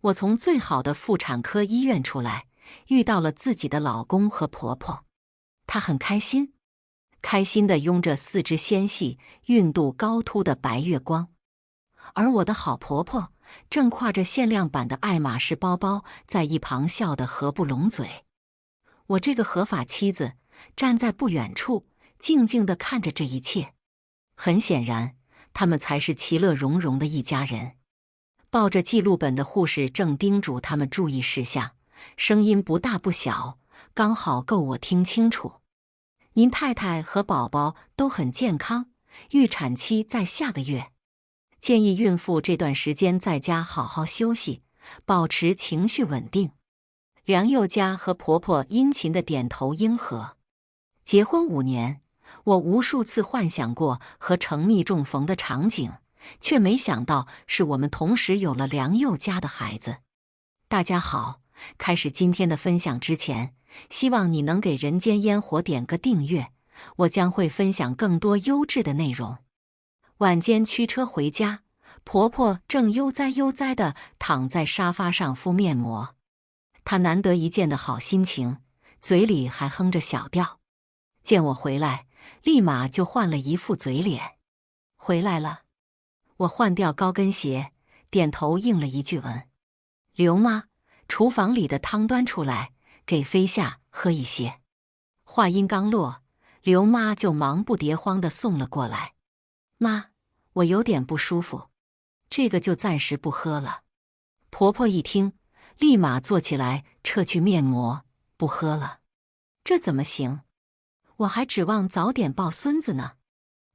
我从最好的妇产科医院出来，遇到了自己的老公和婆婆，她很开心，开心地拥着四只纤细、孕度高凸的白月光。而我的好婆婆正挎着限量版的爱马仕包包，在一旁笑得合不拢嘴。我这个合法妻子站在不远处，静静地看着这一切。很显然，他们才是其乐融融的一家人。抱着记录本的护士正叮嘱他们注意事项，声音不大不小，刚好够我听清楚。您太太和宝宝都很健康，预产期在下个月。建议孕妇这段时间在家好好休息，保持情绪稳定。梁宥嘉和婆婆殷勤地点头应和。结婚5年，我无数次幻想过和程密重逢的场景，却没想到是我们同时有了梁宥嘉的孩子。大家好，开始今天的分享之前，希望你能给人间烟火点个订阅，我将会分享更多优质的内容。晚间驱车回家，婆婆正悠哉悠哉地躺在沙发上敷面膜。她难得一见的好心情，嘴里还哼着小调。见我回来，立马就换了一副嘴脸。回来了。我换掉高跟鞋，点头应了一句嗯。刘妈，厨房里的汤端出来，给飞夏喝一些。话音刚落，刘妈就忙不迭慌地送了过来。妈，我有点不舒服，这个就暂时不喝了。婆婆一听，立马坐起来撤去面膜，不喝了。这怎么行？我还指望早点抱孙子呢。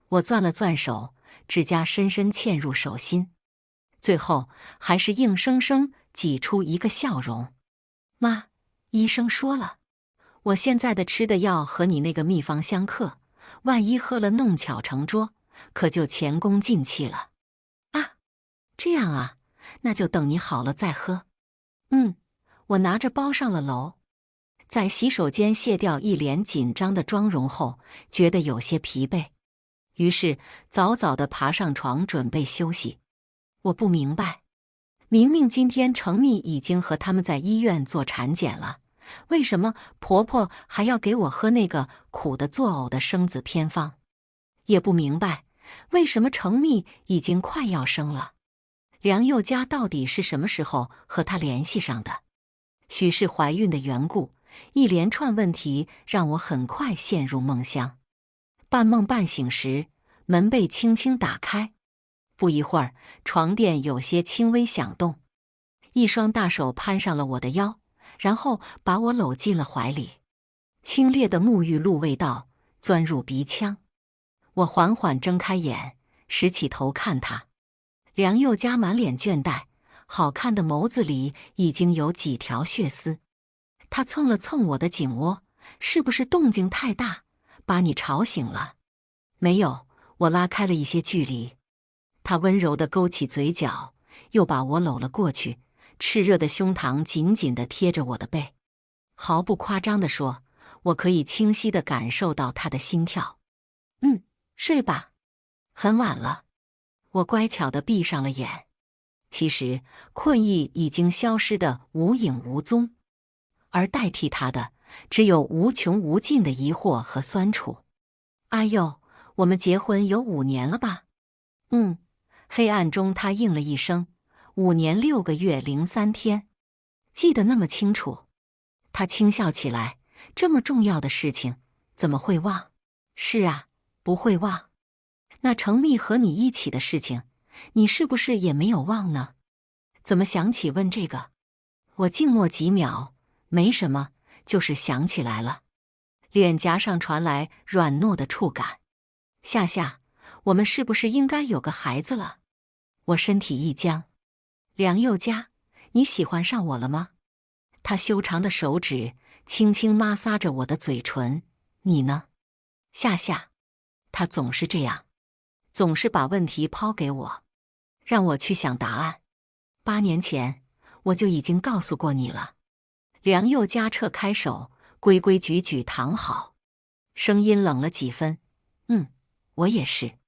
我攥了攥手，指甲深深嵌入手心，最后还是硬生生挤出一个笑容。妈，医生说了，我现在的吃的药和你那个秘方相克，万一喝了弄巧成拙，可就前功尽弃了。啊，这样啊，那就等你好了再喝。我拿着包上了楼。在洗手间卸掉一脸紧张的妆容后，觉得有些疲惫，于是早早地爬上床准备休息。我不明白，明明今天程密已经和他们在医院做产检了，为什么婆婆还要给我喝那个苦得作呕的生子偏方？也不明白，为什么程密已经快要生了，梁宥嘉到底是什么时候和他联系上的？许是怀孕的缘故，一连串问题让我很快陷入梦乡。半梦半醒时，门被轻轻打开，不一会儿，床垫有些轻微响动，一双大手攀上了我的腰，然后把我搂进了怀里。清冽的沐浴露味道钻入鼻腔，我缓缓睁开眼，拾起头看他。梁宥嘉满脸倦怠，好看的眸子里已经有几条血丝。他蹭了蹭我的颈窝，是不是动静太大，把你吵醒了？没有，我拉开了一些距离。他温柔地勾起嘴角，又把我搂了过去，炽热的胸膛紧紧地贴着我的背。毫不夸张地说，我可以清晰地感受到他的心跳。睡吧，很晚了。我乖巧地闭上了眼。其实困意已经消失得无影无踪，而代替他的只有无穷无尽的疑惑和酸楚。阿佑，我们结婚有5年了吧？黑暗中他应了一声，5年6个月03天，记得那么清楚。他轻笑起来，这么重要的事情，怎么会忘？是啊，不会忘。那程密和你一起的事情，你是不是也没有忘呢？怎么想起问这个？我静默几秒，没什么，就是想起来了。脸颊上传来软糯的触感。夏，我们是不是应该有个孩子了？我身体一僵。梁宥嘉，你喜欢上我了吗？他修长的手指轻轻摩挲着我的嘴唇。你呢？夏，他总是这样，总是把问题抛给我，让我去想答案。8年前我就已经告诉过你了。梁宥嘉撤开手，规规矩矩躺好，声音冷了几分。我也是。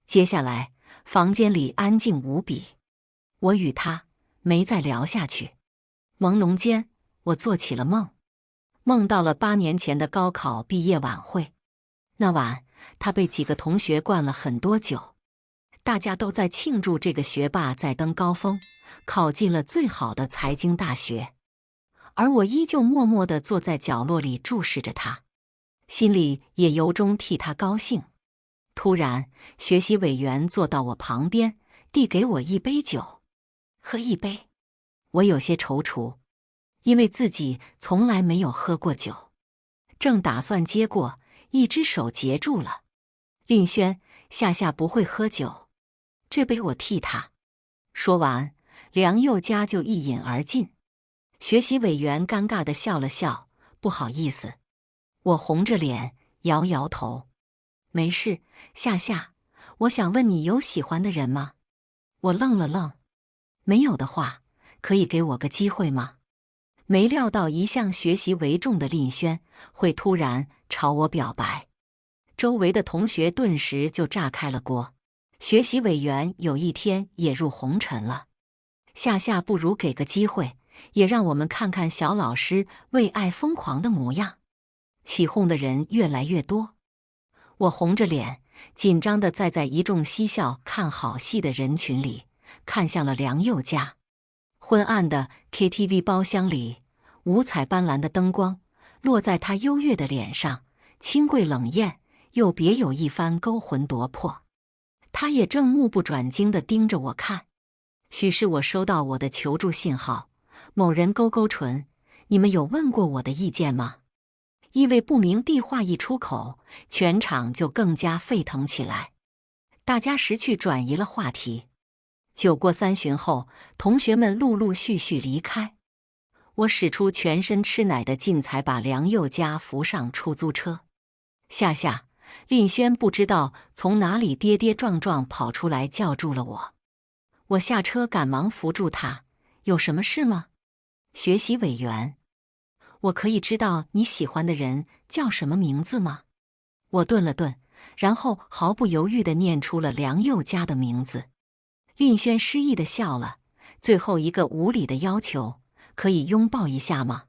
接下来房间里安静无比，我与他没再聊下去。朦胧间，我做起了梦，梦到了8年前的高考毕业晚会。那晚，他被几个同学灌了很多酒，大家都在庆祝这个学霸在登高峰，考进了最好的财经大学。而我依旧默默地坐在角落里注视着他，心里也由衷替他高兴。突然，学习委员坐到我旁边，递给我一杯酒，喝一杯。我有些踌躇，因为自己从来没有喝过酒。正打算接过，一只手截住了。令轩，夏夏不会喝酒，这杯我替他。说完，梁宥嘉就一饮而尽。学习委员尴尬地笑了笑，不好意思。我红着脸摇摇头，没事，夏夏，我想问你有喜欢的人吗？我愣了愣，没有的话，可以给我个机会吗？没料到一向学习为重的令轩会突然朝我表白，周围的同学顿时就炸开了锅。学习委员有一天也入红尘了，夏夏不如给个机会，也让我们看看小老师为爱疯狂的模样。起哄的人越来越多，我红着脸，紧张地在一众嬉笑看好戏的人群里，看向了梁宥嘉。昏暗的 KTV 包厢里，五彩斑斓的灯光落在他优越的脸上，清贵冷艳，又别有一番勾魂夺魄。他也正目不转睛地盯着我看。许是我收到我的求助信号，某人勾勾唇，你们有问过我的意见吗？意味不明地话一出口，全场就更加沸腾起来，大家识趣转移了话题。酒过3巡后，同学们陆陆续续离开。我使出全身吃奶的劲才把梁宥嘉扶上出租车。夏夏，令轩不知道从哪里跌跌撞撞跑出来叫住了我。我下车赶忙扶住他，有什么事吗？学习委员，我可以知道你喜欢的人叫什么名字吗？我顿了顿，然后毫不犹豫地念出了梁宥嘉的名字。令轩失意地笑了，最后一个无理的要求，可以拥抱一下吗？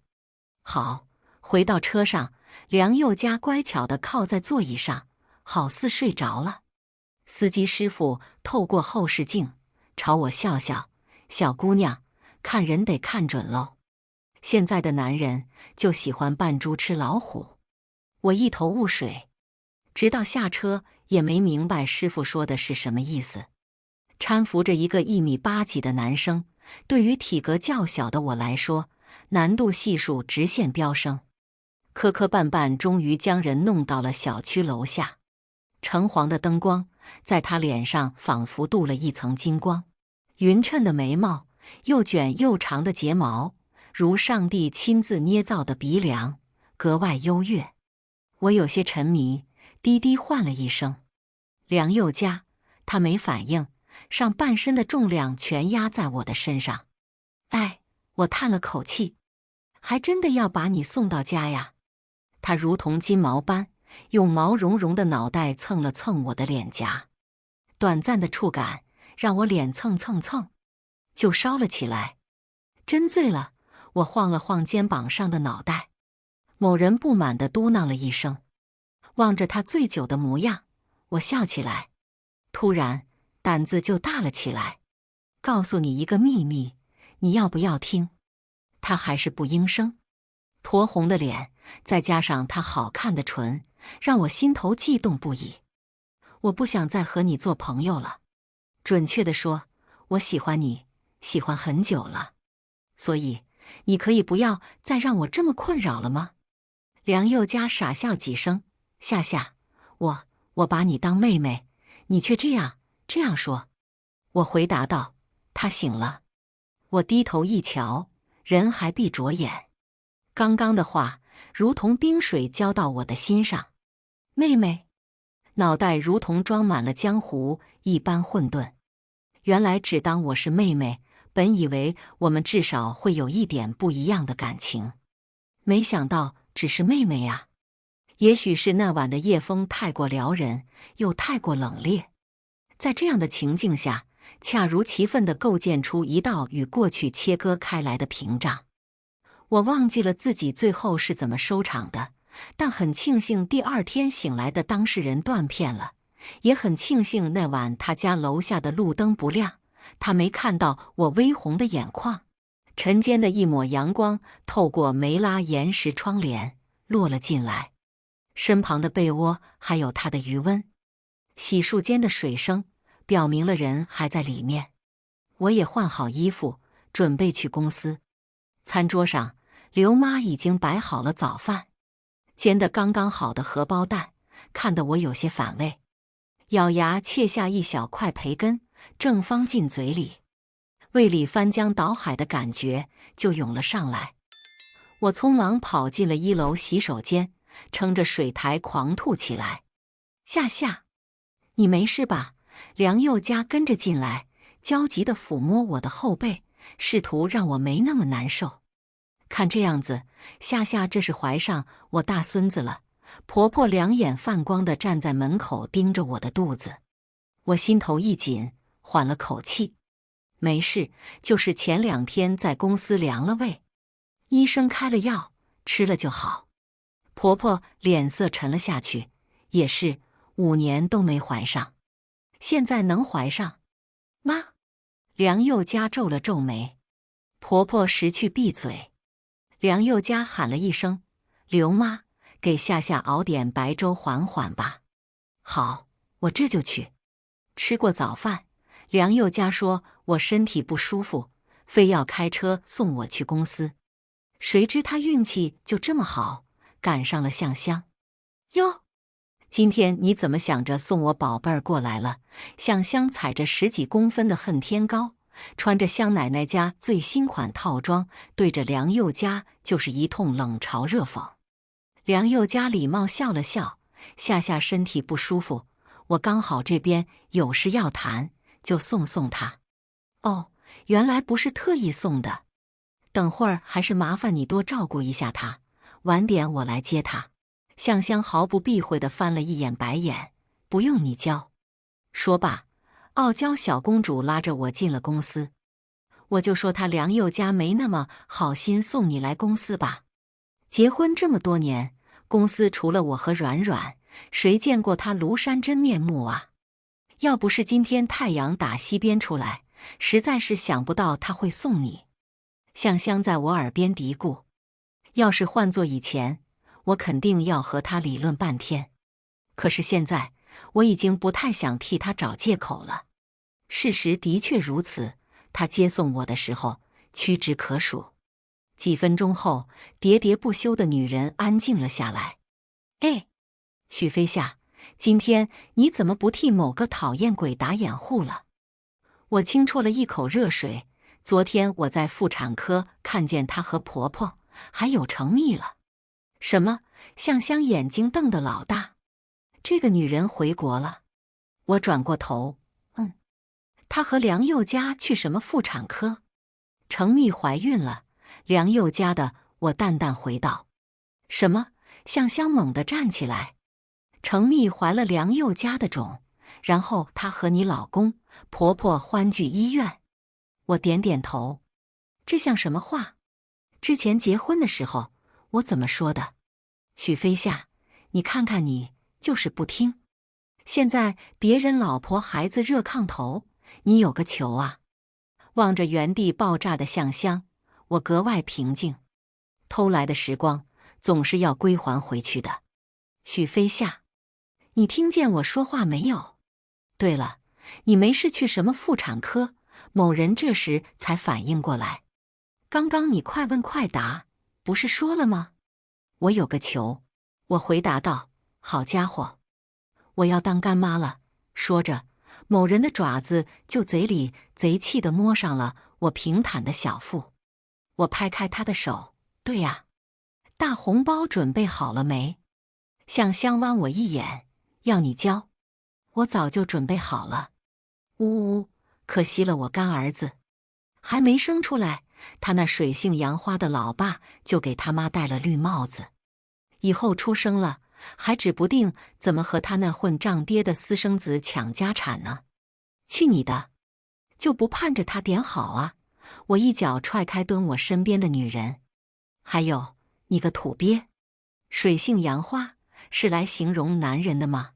好。回到车上，梁宥嘉乖巧地靠在座椅上，好似睡着了。司机师傅透过后视镜朝我笑笑，小姑娘，看人得看准喽。现在的男人就喜欢扮猪吃老虎。我一头雾水，直到下车也没明白师傅说的是什么意思。搀扶着一个1.8米几的男生，对于体格较小的我来说，难度系数直线飙升。磕磕绊绊，终于将人弄到了小区楼下。橙黄的灯光在他脸上仿佛镀了一层金光，匀称的眉毛，又卷又长的睫毛，如上帝亲自捏造的鼻梁，格外优越。我有些沉迷，低低唤了一声梁宥嘉，他没反应，上半身的重量全压在我的身上。哎，我叹了口气，还真的要把你送到家呀。他如同金毛般用毛茸茸的脑袋蹭了蹭我的脸颊，短暂的触感让我脸蹭蹭蹭就烧了起来。真醉了，我晃了晃肩膀上的脑袋。某人不满地嘟囔了一声。望着他醉酒的模样，我笑起来，突然胆子就大了起来。告诉你一个秘密，你要不要听？他还是不应声。酡红的脸再加上他好看的唇，让我心头悸动不已。我不想再和你做朋友了。准确地说，我喜欢你，喜欢很久了。所以，你可以不要再让我这么困扰了吗？梁宥嘉傻笑几声，夏夏，我把你当妹妹，你却这样说。我回答道。他醒了。我低头一瞧，人还闭着眼。刚刚的话如同冰水浇到我的心上。妹妹，脑袋如同装满了浆糊一般混沌。原来只当我是妹妹，本以为我们至少会有一点不一样的感情，没想到只是妹妹啊。也许是那晚的夜风太过撩人，又太过冷冽，在这样的情境下，恰如其分地构建出一道与过去切割开来的屏障。我忘记了自己最后是怎么收场的，但很庆幸第二天醒来的当事人断片了，也很庆幸那晚他家楼下的路灯不亮，他没看到我微红的眼眶。晨间的一抹阳光透过梅拉岩石窗帘落了进来，身旁的被窝还有它的余温。洗漱间的水声表明了人还在里面。我也换好衣服，准备去公司。餐桌上，刘妈已经摆好了早饭，煎得刚刚好的荷包蛋，看得我有些反胃。咬牙切下一小块培根，正放进嘴里，胃里翻江倒海的感觉就涌了上来。我匆忙跑进了1楼洗手间，撑着水台狂吐起来。夏，你没事吧？梁宥嘉跟着进来，焦急地抚摸我的后背，试图让我没那么难受。看这样子，夏这是怀上我大孙子了。婆婆两眼泛光地站在门口盯着我的肚子，我心头一紧，缓了口气。没事，就是前2天在公司凉了胃，医生开了药，吃了就好。婆婆脸色沉了下去，也是5年都没怀上，现在能怀上？妈，梁宥嘉皱了皱眉。婆婆识趣闭嘴。梁宥嘉喊了一声：“刘妈，给夏熬点白粥缓缓吧。”好，我这就去。吃过早饭，梁宥嘉说我身体不舒服，非要开车送我去公司。谁知他运气就这么好，赶上了向香。哟，今天你怎么想着送我宝贝儿过来了？向香踩着10几公分的恨天高，穿着香奶奶家最新款套装，对着梁宥嘉就是一通冷嘲热讽。梁宥嘉礼貌笑了笑：“夏身体不舒服，我刚好这边有事要谈，就送他。”哦，原来不是特意送的。等会儿还是麻烦你多照顾一下他，晚点我来接他。向香毫不避讳地翻了一眼白眼：“不用你教。”说罢，傲娇小公主拉着我进了公司。我就说他梁宥嘉没那么好心送你来公司吧。结婚这么多年，公司除了我和软软，谁见过他庐山真面目啊？要不是今天太阳打西边出来，实在是想不到他会送你。向香在我耳边嘀咕：“要是换做以前，我肯定要和他理论半天。可是现在，我已经不太想替他找借口了。事实的确如此，他接送我的时候屈指可数。”几分钟后，喋喋不休的女人安静了下来。“哎，许飞夏，今天你怎么不替某个讨厌鬼打掩护了？”我轻啜了一口热水。昨天我在妇产科看见她和婆婆还有成蜜了。什么？向香眼睛瞪得老大。这个女人回国了。我转过头，她和梁宥嘉去什么妇产科？程蜜怀孕了。梁宥嘉的，我淡淡回道。什么？向香猛地站起来。程蜜怀了梁宥嘉的种，然后她和你老公、婆婆欢聚医院。我点点头。这像什么话？之前结婚的时候，我怎么说的？许飞夏，你看看你，就是不听。现在别人老婆孩子热炕头，你有个球啊！望着原地爆炸的向香，我格外平静。偷来的时光总是要归还回去的。许飞夏，你听见我说话没有？对了，你没事去什么妇产科？某人这时才反应过来。刚刚你快问快答，不是说了吗？我有个球，我回答道。好家伙，我要当干妈了。说着，某人的爪子就贼里贼气地摸上了我平坦的小腹。我拍开他的手，对呀，大红包准备好了没？向香剜我一眼，要你交？我早就准备好了。呜呜，可惜了我干儿子，还没生出来，他那水性杨花的老爸就给他妈戴了绿帽子，以后出生了，还指不定怎么和他那混账爹的私生子抢家产呢。去你的！就不盼着他点好啊？我一脚踹开蹲我身边的女人。还有，你个土鳖！水性杨花是来形容男人的吗？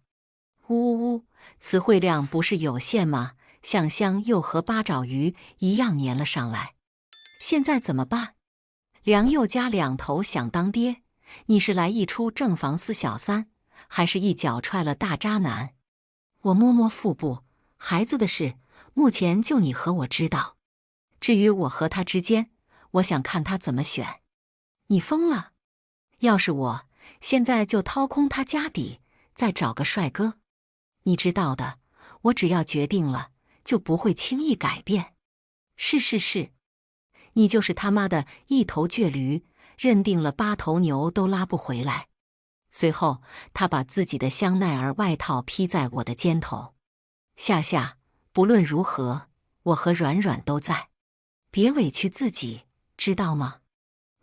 呜呜呜，词汇量不是有限吗？向香又和八爪鱼一样粘了上来。现在怎么办？梁佑家两头想当爹，你是来一出正房四小三，还是一脚踹了大渣男？我摸摸腹部，孩子的事，目前就你和我知道。至于我和他之间，我想看他怎么选。你疯了？要是我，现在就掏空他家底，再找个帅哥。你知道的，我只要决定了，就不会轻易改变。是，你就是他妈的一头倔驴，认定了8头牛都拉不回来。随后，他把自己的香奈儿外套披在我的肩头。夏，不论如何，我和软软都在，别委屈自己，知道吗？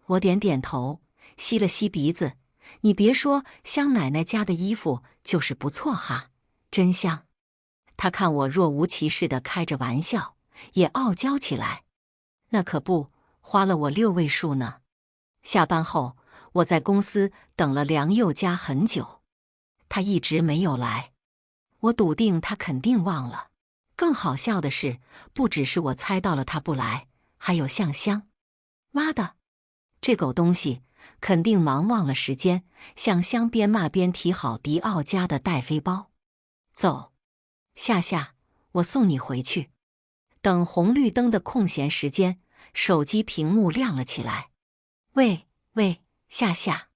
我点点头，吸了吸鼻子。你别说，香奶奶家的衣服就是不错哈，真香。他看我若无其事地开着玩笑，也傲娇起来。那可不，花了我6位数呢。下班后，我在公司等了梁佑家很久，他一直没有来。我笃定他肯定忘了。更好笑的是，不只是我猜到了他不来，还有向香。妈的，这狗东西肯定忙忘了时间。向香边骂边提好迪奥家的带飞包。走，夏，我送你回去。等红绿灯的空闲时间，手机屏幕亮了起来。喂，夏，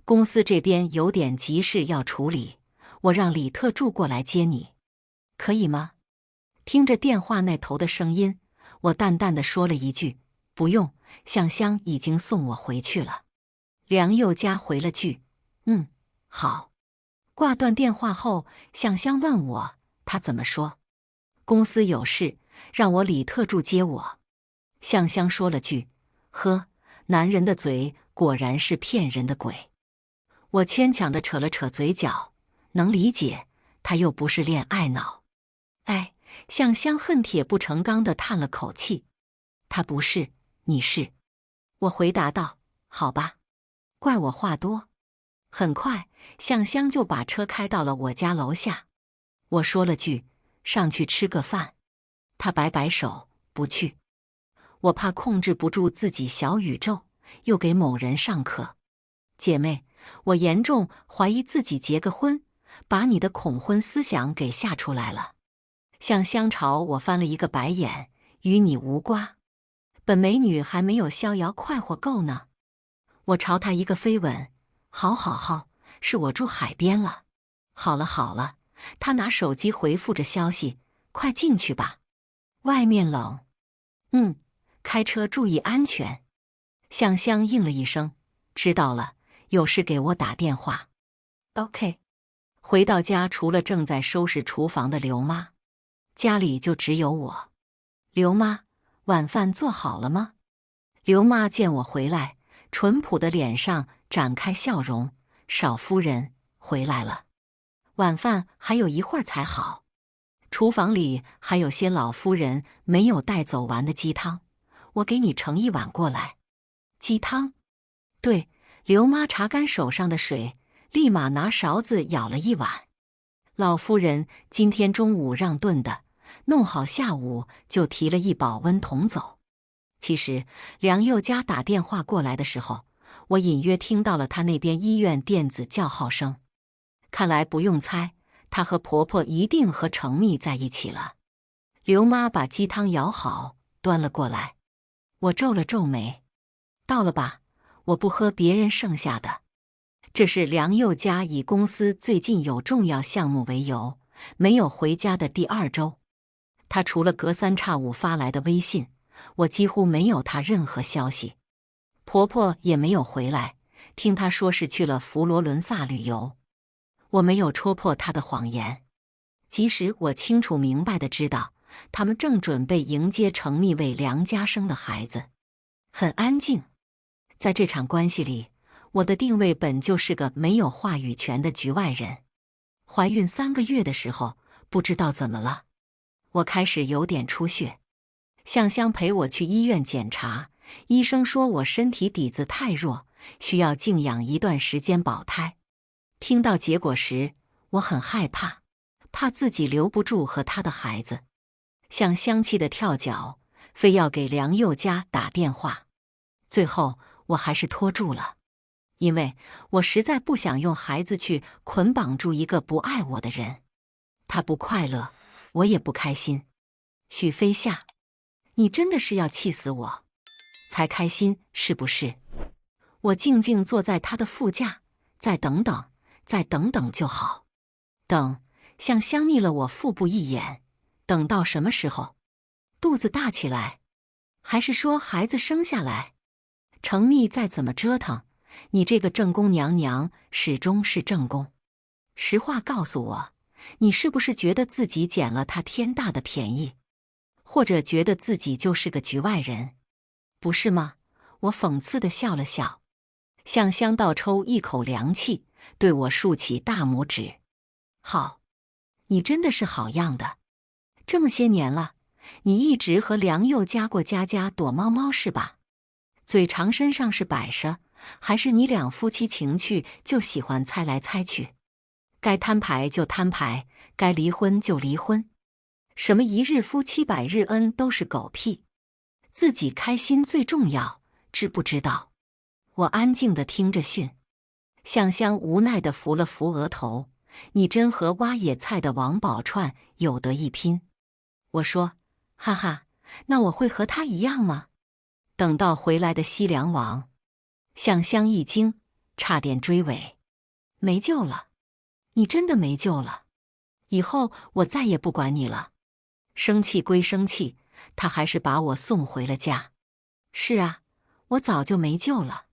公司这边有点急事要处理，我让李特助过来接你，可以吗？听着电话那头的声音，我淡淡的说了一句：不用，向香已经送我回去了。梁佑嘉回了句：好。挂断电话后，向香问我他怎么说。公司有事，让我李特助接我。向香说了句：呵，男人的嘴果然是骗人的鬼。我牵强地扯了扯嘴角，能理解，他又不是恋爱脑。哎，向香恨铁不成钢地叹了口气。他不是，你是。我回答道：好吧，怪我话多。很快，向香就把车开到了我家楼下。我说了句：上去吃个饭。他摆摆手，不去。我怕控制不住自己小宇宙，又给某人上课。姐妹，我严重怀疑自己结个婚，把你的恐婚思想给吓出来了。向香朝我翻了一个白眼，与你无瓜。本美女还没有逍遥快活够呢。我朝她一个飞吻，好，是我住海边了。好了，她拿手机回复着消息，快进去吧，外面冷。开车注意安全。向香应了一声，知道了，有事给我打电话。OK。回到家，除了正在收拾厨房的刘妈，家里就只有我。刘妈，晚饭做好了吗？刘妈见我回来，淳朴的脸上展开笑容。少夫人回来了，晚饭还有一会儿才好。厨房里还有些老夫人没有带走完的鸡汤，我给你盛一碗过来。鸡汤？对，刘妈擦干手上的水，立马拿勺子舀了一碗。老夫人今天中午让炖的，弄好下午就提了一保温桶走。其实梁佑嘉打电话过来的时候，我隐约听到了他那边医院电子叫号声。看来不用猜，她和婆婆一定和程密在一起了。刘妈把鸡汤舀好，端了过来。我皱了皱眉。倒了吧，我不喝别人剩下的。这是梁佑嘉以公司最近有重要项目为由，没有回家的第2周。他除了隔3差5发来的微信，我几乎没有他任何消息。婆婆也没有回来，听她说是去了佛罗伦萨旅游。我没有戳破她的谎言，即使我清楚明白地知道，他们正准备迎接程密为梁家生的孩子。很安静。在这场关系里，我的定位本就是个没有话语权的局外人。怀孕3个月的时候，不知道怎么了，我开始有点出血。向香陪我去医院检查，医生说我身体底子太弱，需要静养一段时间保胎。听到结果时，我很害怕，怕自己留不住和他的孩子。向香气的跳脚，非要给梁宥嘉打电话。最后我还是拖住了，因为我实在不想用孩子去捆绑住一个不爱我的人。他不快乐，我也不开心。许飞夏，你真的是要气死我才开心是不是？我静静坐在他的副驾，再等等，再等等就好。等，像香睨了我腹部一眼，等到什么时候？肚子大起来，还是说孩子生下来？程密再怎么折腾，你这个正宫娘娘始终是正宫。实话告诉我，你是不是觉得自己捡了他天大的便宜？或者觉得自己就是个局外人？不是吗？我讽刺地笑了笑。向香倒抽一口凉气，对我竖起大拇指。好，你真的是好样的。这么些年了，你一直和梁宥嘉过家家躲猫猫是吧？嘴长身上是摆设，还是你俩夫妻情趣就喜欢猜来猜去？该摊牌就摊牌，该离婚就离婚。什么一日夫妻百日恩都是狗屁，自己开心最重要，知不知道？我安静地听着训。向香无奈地扶了扶额头，你真和挖野菜的王宝钏有得一拼。我说，哈哈，那我会和他一样吗？等到回来的西凉王。向香一惊，差点追尾。没救了，你真的没救了，以后我再也不管你了。生气归生气，他还是把我送回了家。是啊，我早就没救了。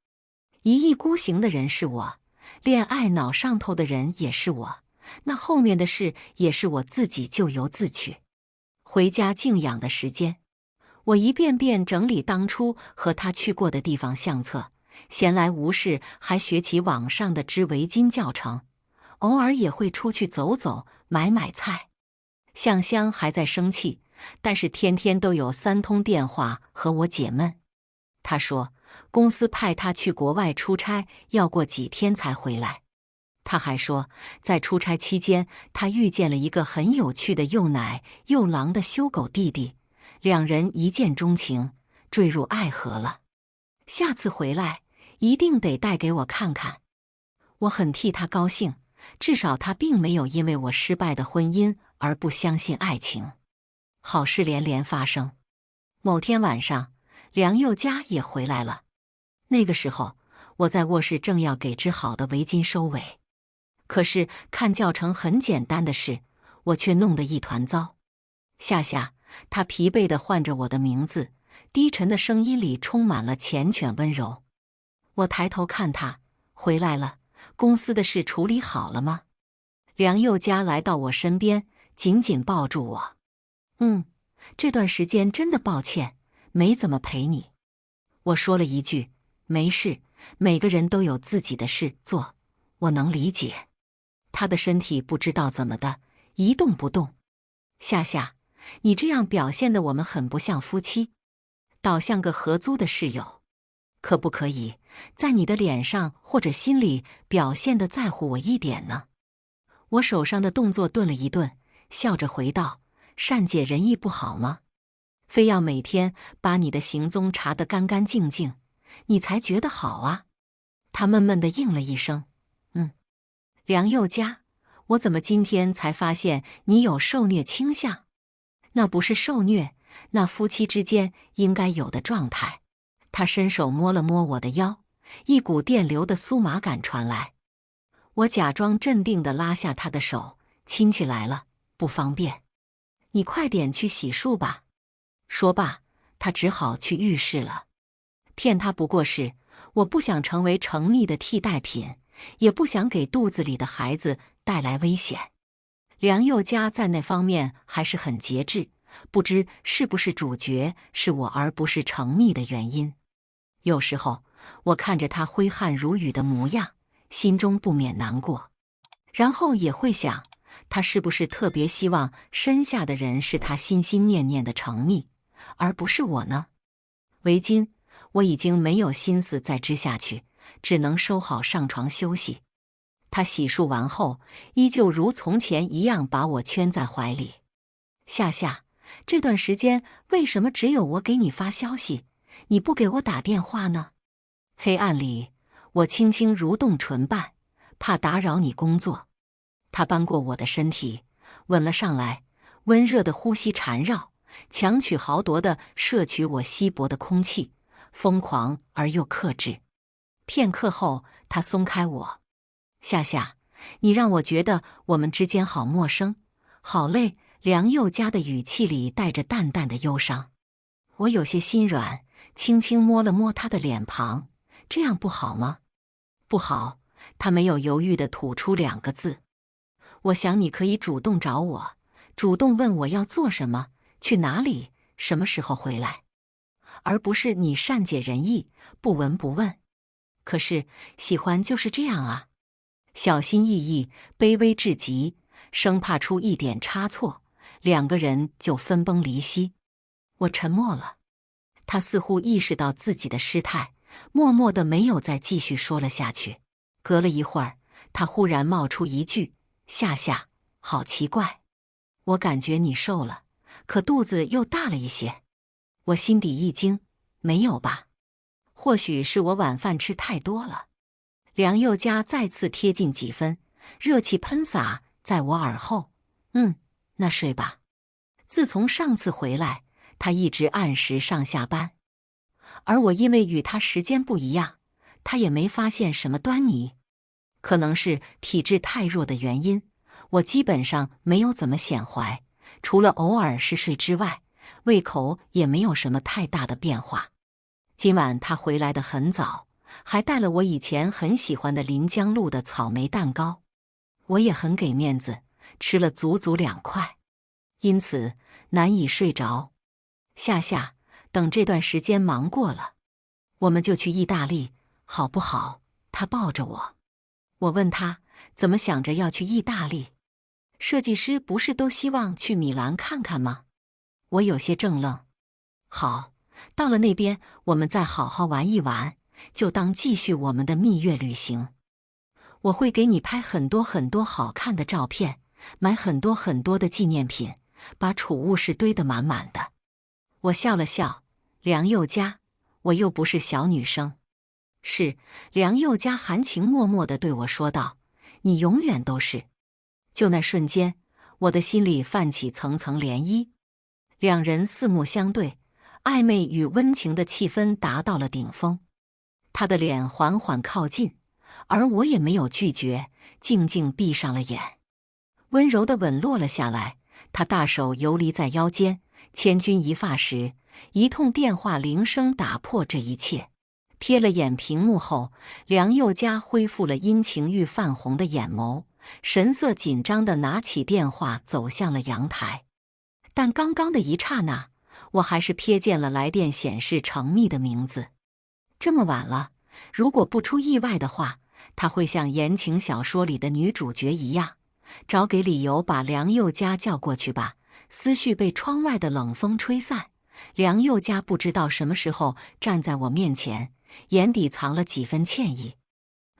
一意孤行的人是我，恋爱脑上头的人也是我，那后面的事也是我自己咎由自取。回家静养的时间，我一遍遍整理当初和他去过的地方相册，闲来无事还学起网上的织围巾教程，偶尔也会出去走走，买买菜。向香还在生气，但是天天都有3通电话和我解闷。他说公司派他去国外出差，要过几天才回来。他还说在出差期间，他遇见了一个很有趣的又奶又狼的修狗弟弟，两人一见钟情，坠入爱河了。下次回来一定得带给我看看。我很替他高兴，至少他并没有因为我失败的婚姻而不相信爱情。好事连连发生。某天晚上，梁宥嘉也回来了。那个时候，我在卧室正要给织好的围巾收尾，可是看教程很简单的事，我却弄得一团糟。夏夏，他疲惫地唤着我的名字，低沉的声音里充满了缱绻温柔。我抬头看他，回来了，公司的事处理好了吗？梁宥嘉来到我身边，紧紧抱住我。这段时间真的抱歉，没怎么陪你。我说了一句，没事，每个人都有自己的事做，我能理解。他的身体不知道怎么的，一动不动。夏夏，你这样表现得我们很不像夫妻，倒像个合租的室友。可不可以在你的脸上或者心里表现得在乎我一点呢？我手上的动作顿了一顿，笑着回道，善解人意不好吗？非要每天把你的行踪查得干干净净，你才觉得好啊。他闷闷地应了一声，梁宥嘉，我怎么今天才发现你有受虐倾向？那不是受虐，那夫妻之间应该有的状态。他伸手摸了摸我的腰，一股电流的酥麻感传来。我假装镇定地拉下他的手，亲戚来了，不方便。你快点去洗漱吧。说罢，他只好去浴室了。骗他不过是，我不想成为程密的替代品，也不想给肚子里的孩子带来危险。梁宥嘉在那方面还是很节制，不知是不是主角是我而不是程密的原因。有时候我看着他挥汗如雨的模样，心中不免难过，然后也会想，他是不是特别希望身下的人是他心心念念的程密，而不是我呢？围巾，我已经没有心思再织下去，只能收好上床休息。他洗漱完后，依旧如从前一样把我圈在怀里。夏夏，这段时间为什么只有我给你发消息，你不给我打电话呢？黑暗里，我轻轻蠕动唇瓣，怕打扰你工作。他扳过我的身体，吻了上来，温热的呼吸缠绕，强取豪夺地摄取我稀薄的空气，疯狂而又克制。片刻后，他松开我。夏夏，你让我觉得我们之间好陌生，好累。梁宥嘉的语气里带着淡淡的忧伤。我有些心软，轻轻摸了摸他的脸庞。这样不好吗？不好，他没有犹豫地吐出2个字。我想你可以主动找我，主动问我要做什么，去哪里，什么时候回来，而不是你善解人意，不闻不问。可是喜欢就是这样啊，小心翼翼，卑微至极，生怕出一点差错，2个人就分崩离析。我沉默了，他似乎意识到自己的失态，默默地没有再继续说了下去。隔了一会儿，他忽然冒出一句：夏夏，好奇怪，我感觉你瘦了，可肚子又大了一些。我心底一惊，没有吧？或许是我晚饭吃太多了。梁宥嘉再次贴近几分，热气喷洒在我耳后。那睡吧。自从上次回来，他一直按时上下班，而我因为与他时间不一样，他也没发现什么端倪。可能是体质太弱的原因，我基本上没有怎么显怀，除了偶尔嗜睡之外，胃口也没有什么太大的变化。今晚他回来得很早，还带了我以前很喜欢的临江路的草莓蛋糕。我也很给面子，吃了足足2块，因此难以睡着。夏夏，等这段时间忙过了，我们就去意大利，好不好？他抱着我。我问他怎么想着要去意大利，设计师不是都希望去米兰看看吗？我有些怔愣。好，到了那边我们再好好玩一玩，就当继续我们的蜜月旅行。我会给你拍很多很多好看的照片，买很多很多的纪念品，把储物室堆得满满的。我笑了笑，梁宥嘉，我又不是小女生。是，梁宥嘉含情脉脉地对我说道，你永远都是。就那瞬间，我的心里泛起层层涟漪。2人四目相对，暧昧与温情的气氛达到了顶峰。他的脸缓缓靠近，而我也没有拒绝，静静闭上了眼。温柔的吻落了下来，他大手游离在腰间，千钧一发时，一通电话铃声打破这一切。瞥了眼屏幕后，梁宥嘉恢复了因情欲泛红的眼眸，神色紧张地拿起电话走向了阳台。但刚刚的一刹那，我还是瞥见了来电显示程密的名字。这么晚了，如果不出意外的话，他会像言情小说里的女主角一样，找给理由把梁宥嘉叫过去吧。思绪被窗外的冷风吹散，梁宥嘉不知道什么时候站在我面前，眼底藏了几分歉意。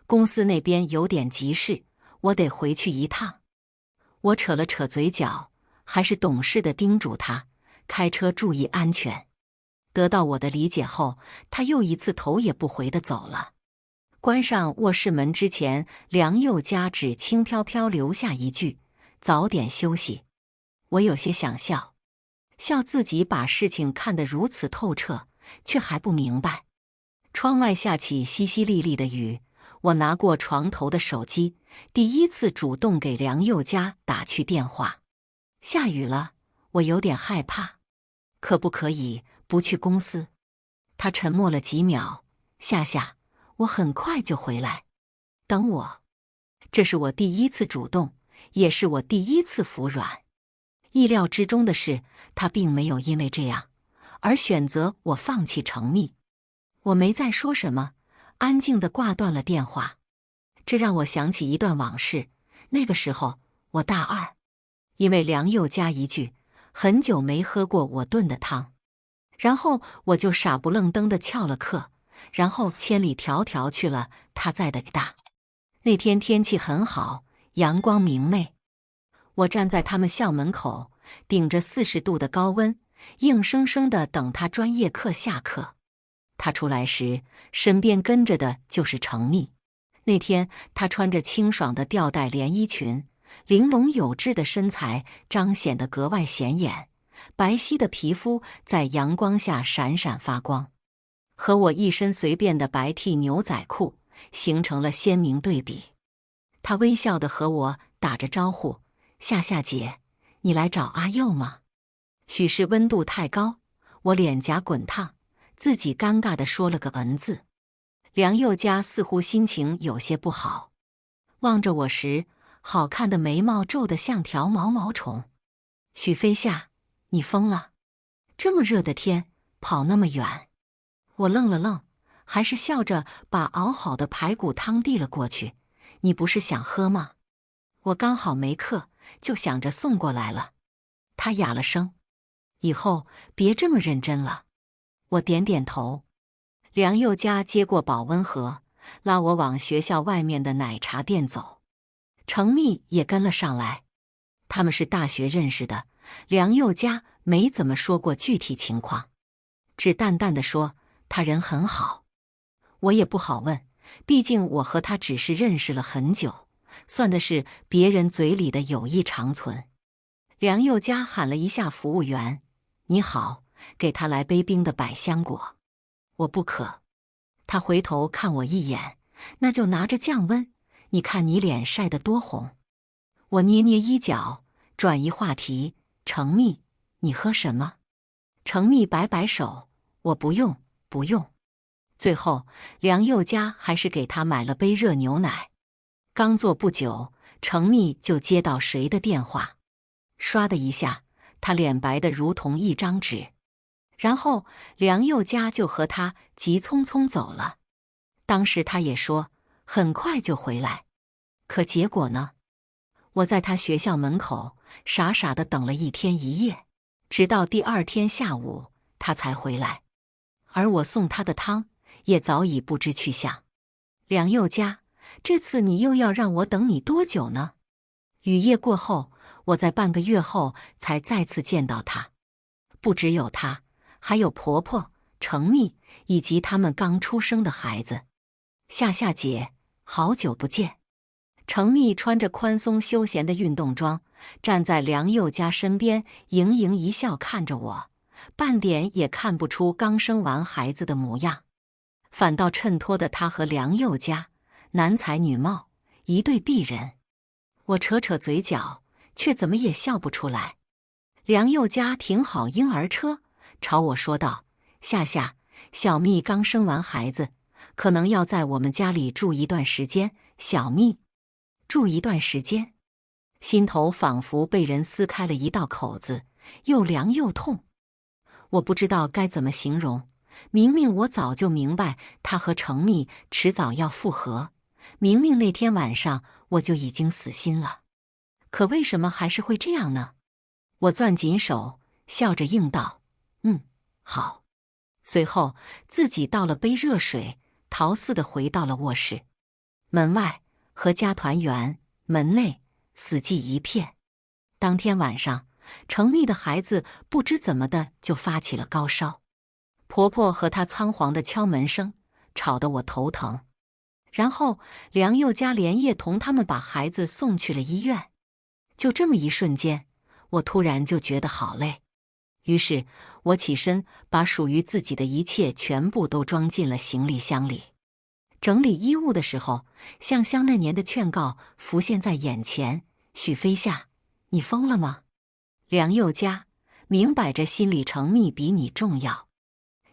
公司那边有点急事，我得回去一趟。我扯了扯嘴角，还是懂事地叮嘱他，开车注意安全。得到我的理解后，他又一次头也不回地走了。关上卧室门之前，梁宥嘉只轻飘飘留下一句：早点休息。我有些想笑，笑自己把事情看得如此透彻，却还不明白。窗外下起淅淅沥沥的雨，我拿过床头的手机，第一次主动给梁宥嘉打去电话。下雨了，我有点害怕，可不可以不去公司？他沉默了几秒，夏夏，我很快就回来，等我。这是我第一次主动，也是我第一次服软。意料之中的是，他并没有因为这样而选择我放弃程密。我没再说什么，安静地挂断了电话。这让我想起一段往事，那个时候我大2，因为梁宥嘉一句很久没喝过我炖的汤，然后我就傻不愣登地翘了课，然后千里迢迢去了他在的大。那天天气很好，阳光明媚。我站在他们校门口，顶着40度的高温，硬生生地等他专业课下课。他出来时，身边跟着的就是程蜜。那天她穿着清爽的吊带连衣裙，玲珑有致的身材彰显得格外显眼，白皙的皮肤在阳光下闪闪发光，和我一身随便的白 T 牛仔裤形成了鲜明对比。她微笑地和我打着招呼：“夏夏姐，你来找阿佑吗？”许是温度太高，我脸颊滚烫，自己尴尬地说了个文字。梁佑嘉似乎心情有些不好，望着我时，好看的眉毛皱得像条毛毛虫。许飞夏，你疯了？这么热的天，跑那么远？我愣了愣，还是笑着把熬好的排骨汤递了过去。你不是想喝吗？我刚好没课，就想着送过来了。他哑了声，以后别这么认真了。我点点头。梁佑嘉接过保温盒，拉我往学校外面的奶茶店走。程蜜也跟了上来。他们是大学认识的，梁佑嘉没怎么说过具体情况，只淡淡地说他人很好。我也不好问，毕竟我和他只是认识了很久，算的是别人嘴里的友谊长存。梁佑嘉喊了一下服务员：“你好，给他来杯冰的百香果。”我不渴。他回头看我一眼：“那就拿着降温，你看你脸晒得多红。”我捏捏衣角，转移话题：“程蜜，你喝什么？”程蜜摆摆手：“我不用，不用。”最后，梁佑嘉还是给他买了杯热牛奶。刚坐不久，程蜜就接到谁的电话，唰的一下，他脸白得如同一张纸。然后梁佑嘉就和他急匆匆走了。当时他也说很快就回来，可结果呢？我在他学校门口傻傻地等了一天一夜，直到第二天下午他才回来，而我送他的汤也早已不知去向。梁佑嘉，这次你又要让我等你多久呢？雨夜过后，我在半个月后才再次见到他。不只有他，还有婆婆、程蜜以及他们刚出生的孩子。夏夏姐，好久不见。程蜜穿着宽松休闲的运动装，站在梁佑嘉身边，盈盈一笑看着我，半点也看不出刚生完孩子的模样，反倒衬托的他和梁佑嘉男才女貌，一对璧人。我扯扯嘴角，却怎么也笑不出来。梁佑嘉停好婴儿车，朝我说道：“夏夏，小蜜刚生完孩子，可能要在我们家里住一段时间。”小蜜住一段时间，心头仿佛被人撕开了一道口子，又凉又痛。我不知道该怎么形容，明明我早就明白他和程蜜迟早要复合，明明那天晚上我就已经死心了，可为什么还是会这样呢？我攥紧手，笑着应道：“好。”随后自己倒了杯热水，逃似的回到了卧室。门外阖家团圆，门内死寂一片。当天晚上，程蜜的孩子不知怎么的就发起了高烧，婆婆和她仓皇的敲门声吵得我头疼。然后梁佑嘉连夜同他们把孩子送去了医院。就这么一瞬间，我突然就觉得好累。于是我起身，把属于自己的一切全部都装进了行李箱里。整理衣物的时候，向香那年的劝告浮现在眼前：“许飞夏，你疯了吗？梁佑嘉，明摆着心里程蜜比你重要，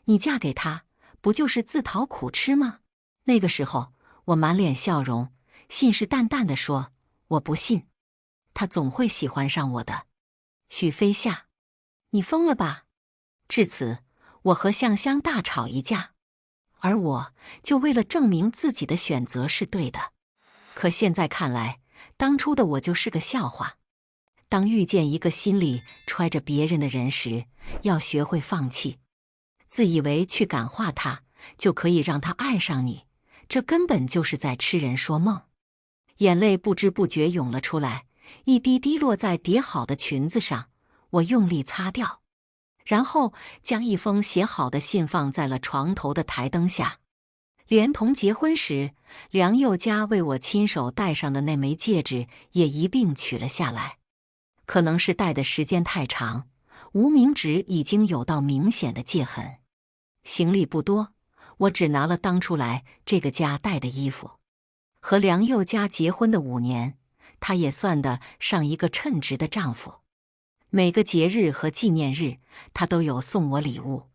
你嫁给他不就是自讨苦吃吗？”那个时候我满脸笑容，信誓旦旦地说：“我不信，他总会喜欢上我的。”许飞夏，你疯了吧？至此，我和向香大吵一架。而我就为了证明自己的选择是对的。可现在看来，当初的我就是个笑话。当遇见一个心里揣着别人的人时，要学会放弃。自以为去感化他就可以让他爱上你，这根本就是在痴人说梦。眼泪不知不觉涌了出来，一滴滴落在叠好的裙子上，我用力擦掉，然后将一封写好的信放在了床头的台灯下，连同结婚时梁宥嘉为我亲手戴上的那枚戒指也一并取了下来。可能是戴的时间太长，无名指已经有道明显的戒痕。行李不多，我只拿了当初来这个家带的衣服。和梁宥嘉结婚的5年，他也算得上一个称职的丈夫。每个节日和纪念日，他都有送我礼物。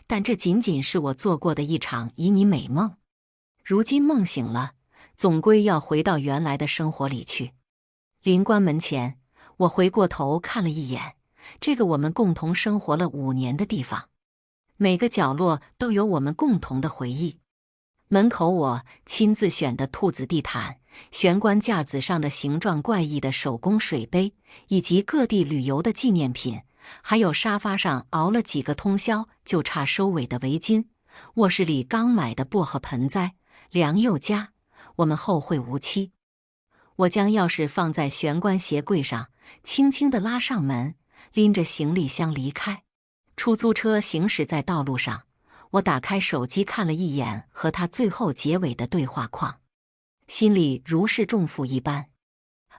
但这仅仅是我做过的一场旖旎美梦。如今梦醒了，总归要回到原来的生活里去。临关门前，我回过头看了一眼这个我们共同生活了5年的地方，每个角落都有我们共同的回忆。门口我亲自选的兔子地毯，玄关架子上的形状怪异的手工水杯，以及各地旅游的纪念品，还有沙发上熬了几个通宵就差收尾的围巾，卧室里刚买的薄荷盆栽。梁宥嘉，我们后会无期。我将钥匙放在玄关鞋柜上，轻轻地拉上门，拎着行李箱离开。出租车行驶在道路上，我打开手机看了一眼和他最后结尾的对话框，心里如释重负一般。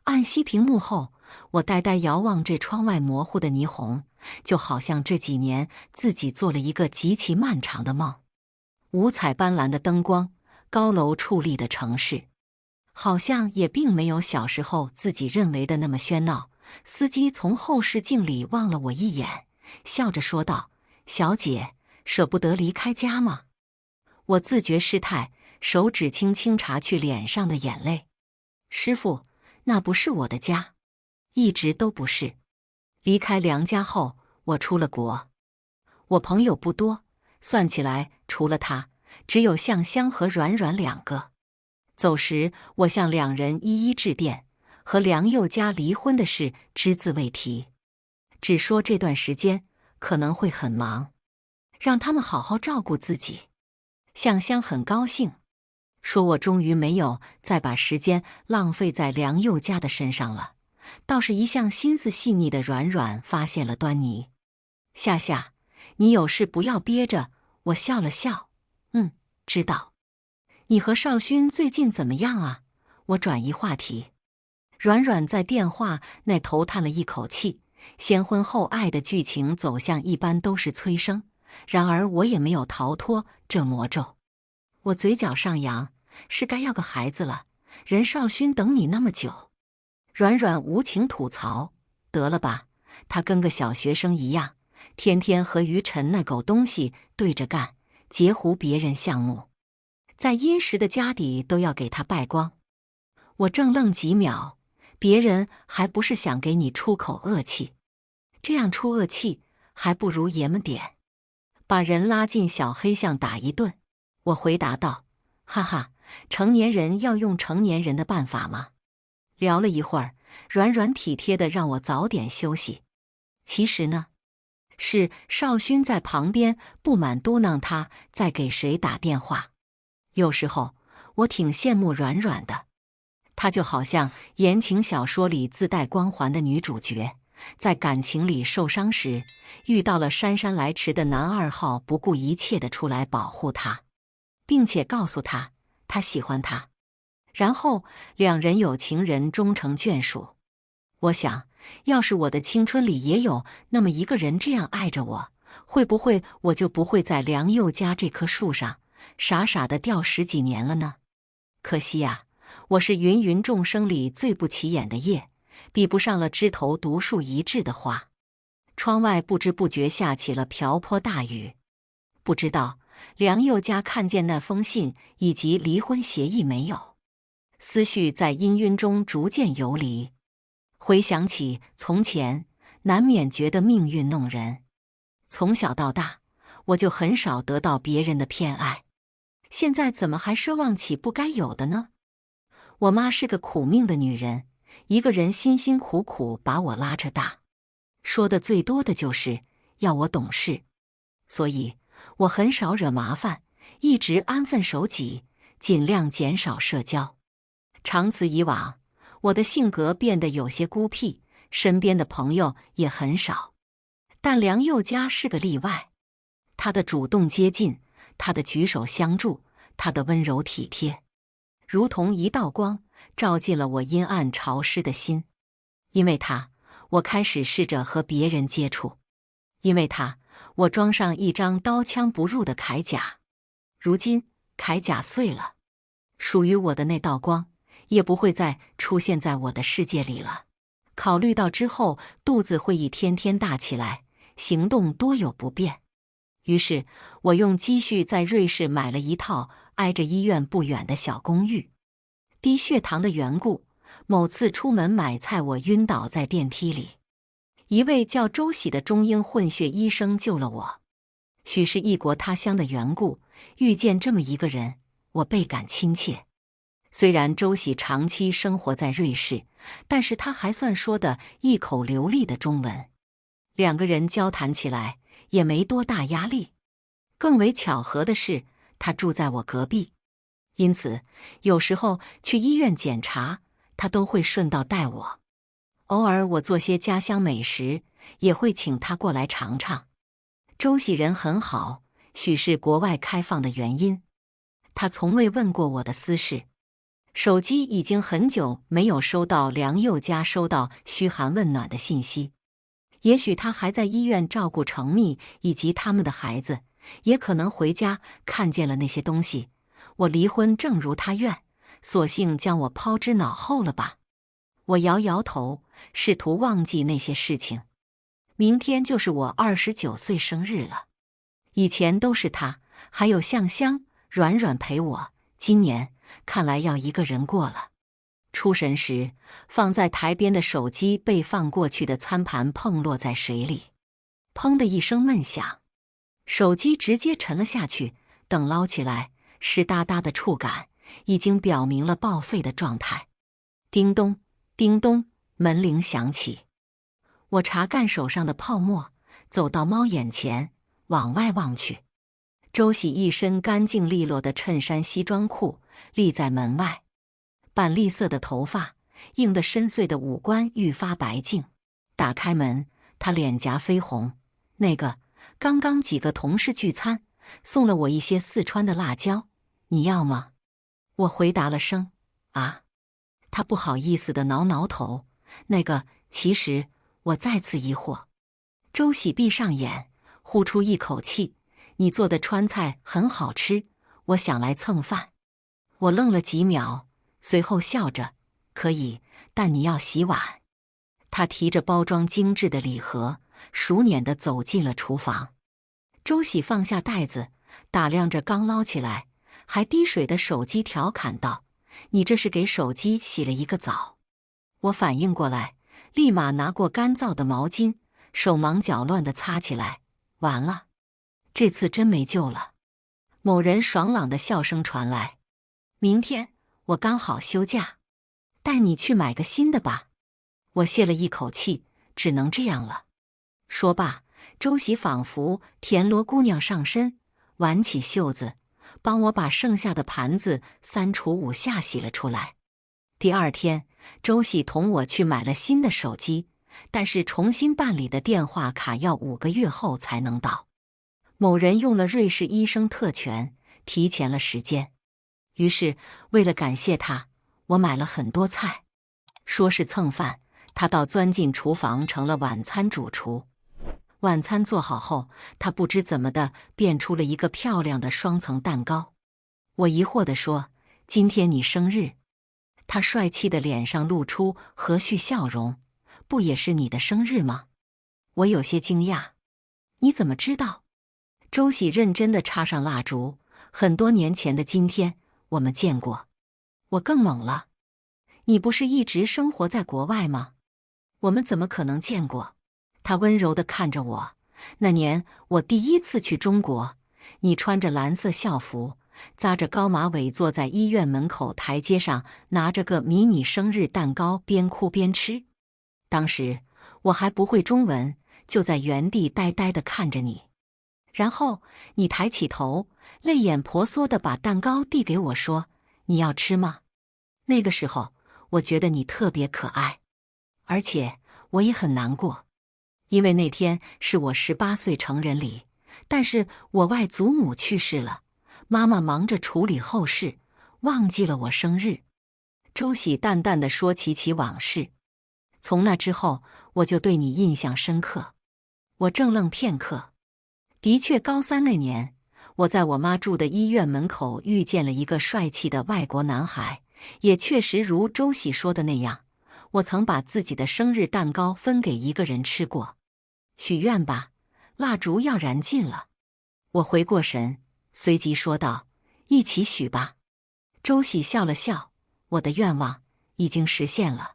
按熄屏幕后，我呆呆遥望这窗外模糊的霓虹，就好像这几年自己做了一个极其漫长的梦。五彩斑斓的灯光，高楼矗立的城市，好像也并没有小时候自己认为的那么喧闹。司机从后视镜里望了我一眼，笑着说道：“小姐，舍不得离开家吗？”我自觉失态，手指轻轻擦去脸上的眼泪。师傅，那不是我的家，一直都不是。离开梁家后，我出了国。我朋友不多，算起来除了他，只有向香和软软2个。走时，我向2人一一致电，和梁宥嘉离婚的事只字未提，只说这段时间可能会很忙，让他们好好照顾自己。向香很高兴，说我终于没有再把时间浪费在梁宥嘉的身上了。倒是一向心思细腻的软软发现了端倪。夏夏，你有事不要憋着。我笑了笑，知道。你和少勋最近怎么样啊？我转移话题。软软在电话那头叹了一口气，先婚后爱的剧情走向一般都是催生，然而我也没有逃脱这魔咒。我嘴角上扬，是该要个孩子了，人少勋等你那么久。软软无情吐槽，得了吧，他跟个小学生一样，天天和于晨那狗东西对着干，截胡别人项目，在殷实的家底都要给他败光。我怔愣几秒，别人还不是想给你出口恶气，这样出恶气还不如爷们点，把人拉进小黑巷打一顿。我回答道：哈哈，成年人要用成年人的办法吗？聊了一会儿，软软体贴地让我早点休息。其实呢，是少勋在旁边不满嘟囔他在给谁打电话。有时候我挺羡慕软软的，她就好像言情小说里自带光环的女主角，在感情里受伤时，遇到了姗姗来迟的男2号，不顾一切地出来保护她，并且告诉她他喜欢她，然后2人有情人终成眷属。我想，要是我的青春里也有那么一个人这样爱着我，会不会我就不会在梁宥嘉这棵树上傻傻地吊10几年了呢？可惜呀，我是芸芸众生里最不起眼的叶，比不上了枝头独树一帜的花。窗外不知不觉下起了瓢泼大雨，不知道梁宥嘉看见那封信以及离婚协议没有？思绪在氤氲中逐渐游离，回想起从前，难免觉得命运弄人。从小到大，我就很少得到别人的偏爱，现在怎么还奢望起不该有的呢？我妈是个苦命的女人，一个人辛辛苦苦把我拉扯大，说的最多的就是要我懂事。所以我很少惹麻烦，一直安分守己，尽量减少社交。长此以往，我的性格变得有些孤僻，身边的朋友也很少。但梁宥嘉是个例外，他的主动接近，他的举手相助，他的温柔体贴，如同一道光，照进了我阴暗潮湿的心。因为他，我开始试着和别人接触；因为他，我装上一张刀枪不入的铠甲。如今，铠甲碎了，属于我的那道光也不会再出现在我的世界里了。考虑到之后肚子会一天天大起来，行动多有不便，于是我用积蓄在瑞士买了一套挨着医院不远的小公寓。低血糖的缘故，某次出门买菜，我晕倒在电梯里。一位叫周喜的中英混血医生救了我。许是异国他乡的缘故，遇见这么一个人，我倍感亲切。虽然周喜长期生活在瑞士，但是他还算说得一口流利的中文。两个人交谈起来也没多大压力。更为巧合的是，他住在我隔壁，因此有时候去医院检查，他都会顺道带我。偶尔我做些家乡美食，也会请他过来尝尝。周喜人很好，许是国外开放的原因，他从未问过我的私事。手机已经很久没有收到梁宥嘉收到嘘寒问暖的信息，也许他还在医院照顾程密以及他们的孩子，也可能回家看见了那些东西。我离婚正如他愿，索性将我抛之脑后了吧。我摇摇头，试图忘记那些事情。明天就是我29岁生日了，以前都是他，还有向香、软软陪我，今年看来要一个人过了。出神时，放在台边的手机被放过去的餐盘碰落在水里，砰的一声闷响，手机直接沉了下去。等捞起来，湿哒哒的触感已经表明了报废的状态。叮咚，叮咚，门铃响起。我查干手上的泡沫，走到猫眼前，往外望去。周喜一身干净利落的衬衫西装裤立在门外，板栗色的头发映得深邃的五官愈发白净。打开门，他脸颊绯红。刚刚几个同事聚餐，送了我一些四川的辣椒，你要吗？我回答了声啊。他不好意思地挠挠头，其实我再次疑惑。周喜闭上眼，呼出一口气，你做的川菜很好吃，我想来蹭饭。我愣了几秒，随后笑着，可以，但你要洗碗。他提着包装精致的礼盒，熟稔地走进了厨房。周喜放下袋子，打量着刚捞起来还滴水的手机，调侃道：“你这是给手机洗了一个澡。”我反应过来，立马拿过干燥的毛巾，手忙脚乱地擦起来。完了，这次真没救了。某人爽朗的笑声传来：“明天我刚好休假，带你去买个新的吧。”我泄了一口气，只能这样了。说罢，周喜仿佛田螺姑娘上身，挽起袖子，帮我把剩下的盘子3除5下洗了出来。第二天，周喜同我去买了新的手机，但是重新办理的电话卡要5个月后才能到。某人用了瑞士医生特权，提前了时间。于是，为了感谢他，我买了很多菜。说是蹭饭，他倒钻进厨房成了晚餐主厨。晚餐做好后，他不知怎么的变出了一个漂亮的双层蛋糕。我疑惑地说：“今天你生日？”他帅气的脸上露出和煦笑容：“不也是你的生日吗？”我有些惊讶：“你怎么知道？”周喜认真地插上蜡烛：“很多年前的今天，我们见过。”我更懵了：“你不是一直生活在国外吗？我们怎么可能见过？”他温柔地看着我：“那年我第一次去中国，你穿着蓝色校服，扎着高马尾，坐在医院门口台阶上，拿着个迷你生日蛋糕，边哭边吃。当时我还不会中文，就在原地呆呆地看着你。然后你抬起头，泪眼婆娑地把蛋糕递给我，说：“你要吃吗？”那个时候，我觉得你特别可爱，而且我也很难过，因为那天是我18岁成人礼，但是我外祖母去世了，妈妈忙着处理后事，忘记了我生日。周喜淡淡地说起往事，从那之后，我就对你印象深刻。我怔愣片刻。的确，高3那年，我在我妈住的医院门口遇见了一个帅气的外国男孩，也确实如周喜说的那样，我曾把自己的生日蛋糕分给一个人吃过。许愿吧，蜡烛要燃尽了。我回过神，随即说道：“一起许吧。”周喜笑了笑，我的愿望已经实现了。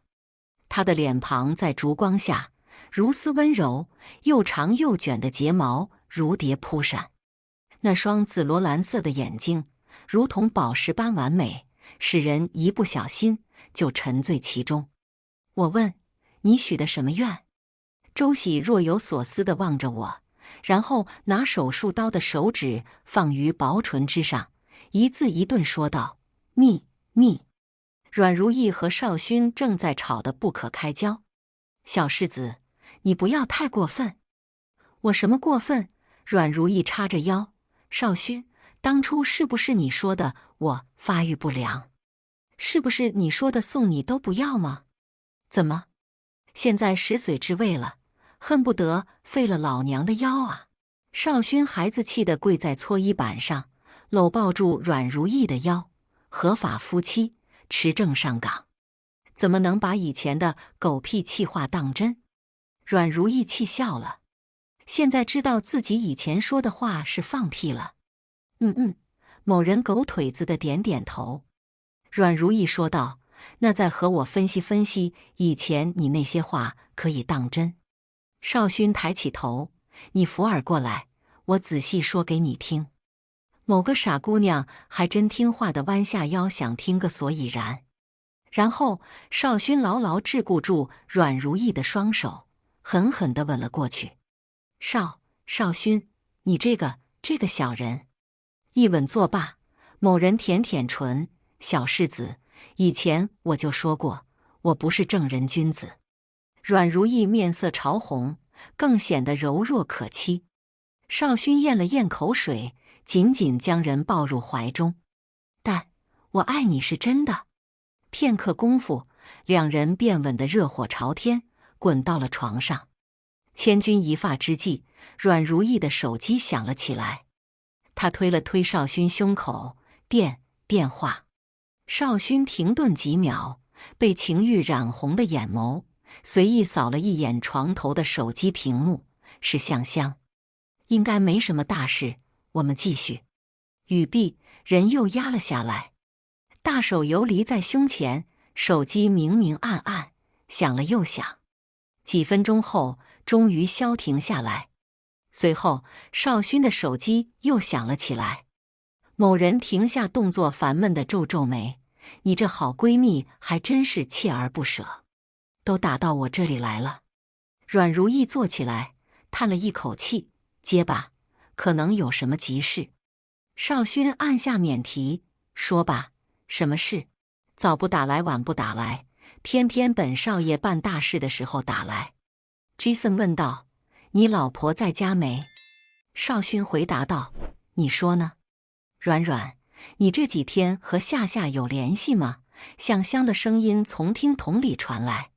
他的脸庞在烛光下如丝温柔，又长又卷的睫毛如蝶扑闪，那双紫罗兰色的眼睛如同宝石般完美，使人一不小心就沉醉其中。我问：“你许的什么愿？”周喜若有所思地望着我，然后拿手术刀的手指放于薄唇之上，一字一顿说道：“蜜。”阮如意和少勋正在吵得不可开交。小世子，你不要太过分。我什么过分？阮如意叉着腰。少勋，当初是不是你说的我发育不良？是不是你说的送你都不要吗？怎么，现在10岁之位了，恨不得废了老娘的腰啊？少勋孩子气得跪在搓衣板上，搂抱住阮如意的腰。合法夫妻，持证上岗，怎么能把以前的狗屁气话当真？阮如意气笑了，现在知道自己以前说的话是放屁了。某人狗腿子的点点头。阮如意说道：“那再和我分析分析以前你那些话可以当真？”少勋抬起头：“你扶耳过来，我仔细说给你听。”某个傻姑娘还真听话地弯下腰想听个所以然。然后少勋牢牢桎梏住阮如意的双手，狠狠地吻了过去。少勋，你这个小人！一吻作罢，某人舔舔唇：“小世子，以前我就说过，我不是正人君子。”阮如意面色潮红，更显得柔弱可欺。少勋咽了咽口水，紧紧将人抱入怀中。但我爱你是真的。片刻功夫，两人便吻得热火朝天，滚到了床上。千钧一发之际，阮如意的手机响了起来。她推了推少勋胸口：“电话。”少勋停顿几秒，被情欲染红的眼眸随意扫了一眼床头的手机屏幕，是向香。应该没什么大事，我们继续。语毕，人又压了下来，大手游离在胸前，手机明明暗暗，响了又响。几分钟后，终于消停下来。随后，少勋的手机又响了起来。某人停下动作，烦闷地皱皱眉：“你这好闺蜜还真是锲而不舍，都打到我这里来了。”阮如意坐起来，叹了一口气：“接吧，可能有什么急事。”少勋按下免提：“说吧，什么事？早不打来，晚不打来，偏偏本少爷办大事的时候打来。”Jason 问道：“你老婆在家没？”少勋回答道：“你说呢？软，你这几天和夏有联系吗？”向香的声音从听筒里传来。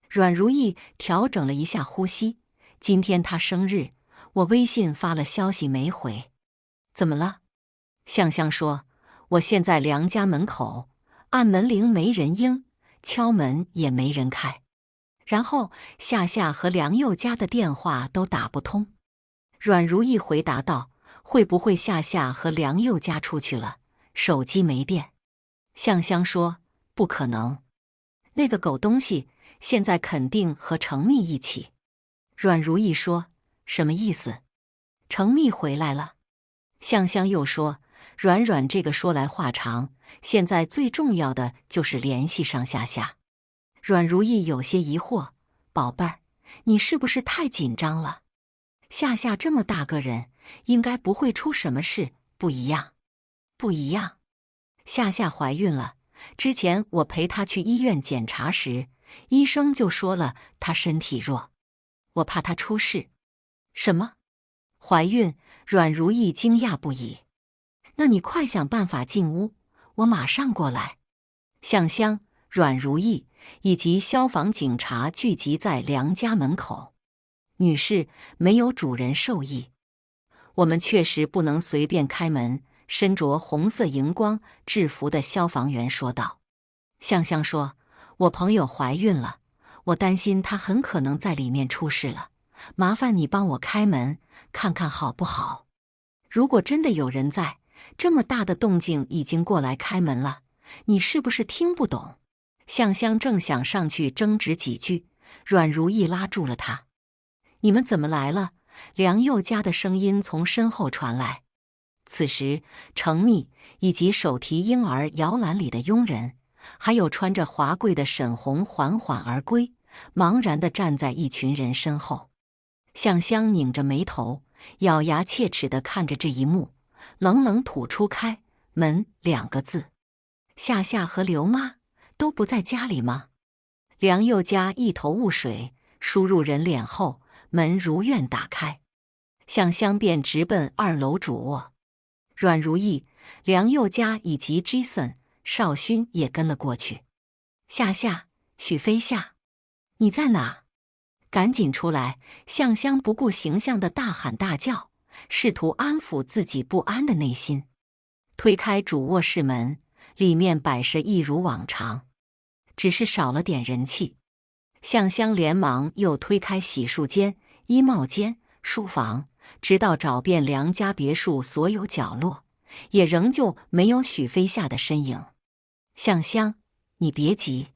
阮如意调整了一下呼吸：“今天她生日，我微信发了消息没回。”“怎么了？”向香说：“我现在梁家门口，按门铃没人应，敲门也没人开。然后夏和梁佑家的电话都打不通。”阮如意回答道：“会不会夏和梁佑家出去了，手机没电？”向香说：“不可能，那个狗东西现在肯定和程密一起。”阮如意说：“什么意思？程密回来了？”向香又说：“软这个说来话长，现在最重要的就是联系上夏。”阮如意有些疑惑：“宝贝儿，你是不是太紧张了？夏这么大个人，应该不会出什么事。不一样，不一样。夏夏怀孕了，之前我陪她去医院检查时，医生就说了她身体弱，我怕她出事。什么？怀孕？阮如意惊讶不已。那你快想办法进屋，我马上过来。向香、阮如意以及消防警察聚集在梁家门口。女士，没有主人授意，我们确实不能随便开门。身着红色荧光制服的消防员说道。向香说：“我朋友怀孕了，我担心她很可能在里面出事了，麻烦你帮我开门，看看好不好？如果真的有人在，这么大的动静已经过来开门了，你是不是听不懂？”向香正想上去争执几句，阮如意拉住了他。“你们怎么来了？”梁佑家的声音从身后传来。此时，程密以及手提婴儿摇篮里的佣人，还有穿着华贵的沈红缓缓而归，茫然地站在一群人身后。向香拧着眉头，咬牙切齿地看着这一幕，冷冷吐出“开门”2个字。夏夏和刘妈都不在家里吗？梁佑家一头雾水，输入人脸后，门如愿打开，向香便直奔2楼主卧。阮如意、梁佑嘉以及 Jason、少勋也跟了过去。夏夏、许飞夏，你在哪？赶紧出来！向香不顾形象的大喊大叫，试图安抚自己不安的内心。推开主卧室门，里面摆设一如往常，只是少了点人气。向香连忙又推开洗漱间、衣帽间、书房，直到找遍梁家别墅所有角落，也仍旧没有许飞夏的身影。向香，你别急，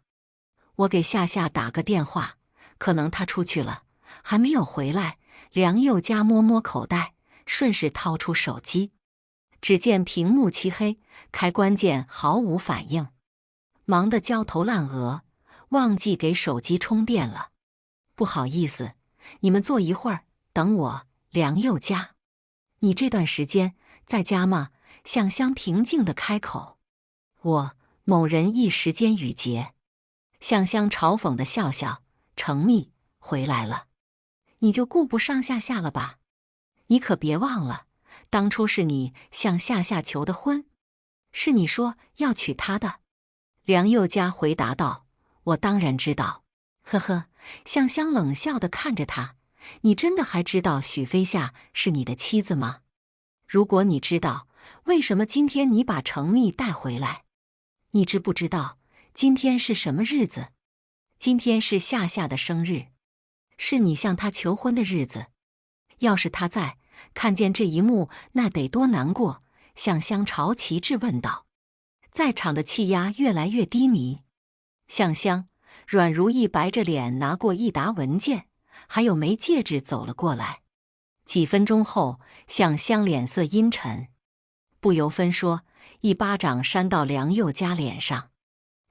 我给夏夏打个电话，可能她出去了，还没有回来。梁佑嘉摸摸口袋，顺势掏出手机，只见屏幕漆黑，开关键毫无反应，忙得焦头烂额，忘记给手机充电了。不好意思，你们坐一会儿，等我。梁佑嘉，你这段时间在家吗？向香平静地开口。我，某人一时间语结。向香嘲讽地笑笑，程密回来了，你就顾不上夏夏了吧？你可别忘了，当初是你向夏夏求的婚，是你说要娶她的。梁佑嘉回答道：“我当然知道。”呵呵，向香冷笑地看着他。你真的还知道许飞夏是你的妻子吗？如果你知道，为什么今天你把程密带回来？你知不知道今天是什么日子？今天是夏夏的生日，是你向她求婚的日子。要是她在，看见这一幕，那得多难过。向香朝旗帜问道。在场的气压越来越低迷。向香，阮如意白着脸拿过一沓文件，还有枚戒指走了过来。几分钟后，向香脸色阴沉，不由分说，一巴掌扇到梁佑嘉脸上。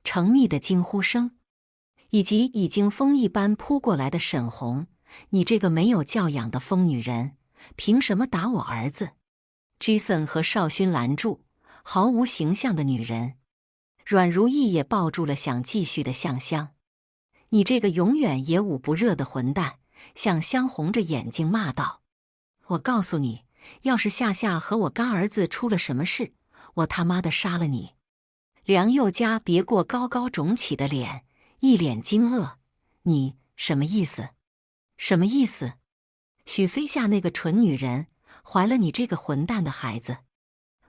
程密的惊呼声，以及已经风一般扑过来的沈红：“你这个没有教养的疯女人，凭什么打我儿子？” Jason 和少勋拦住，毫无形象的女人。阮如意也抱住了想继续的向香：“你这个永远也捂不热的混蛋！”向香红着眼睛骂道：“我告诉你，要是夏夏和我干儿子出了什么事，我他妈的杀了你！”梁佑嘉别过高高肿起的脸，一脸惊愕：“你什么意思？什么意思？许飞夏那个蠢女人怀了你这个混蛋的孩子？”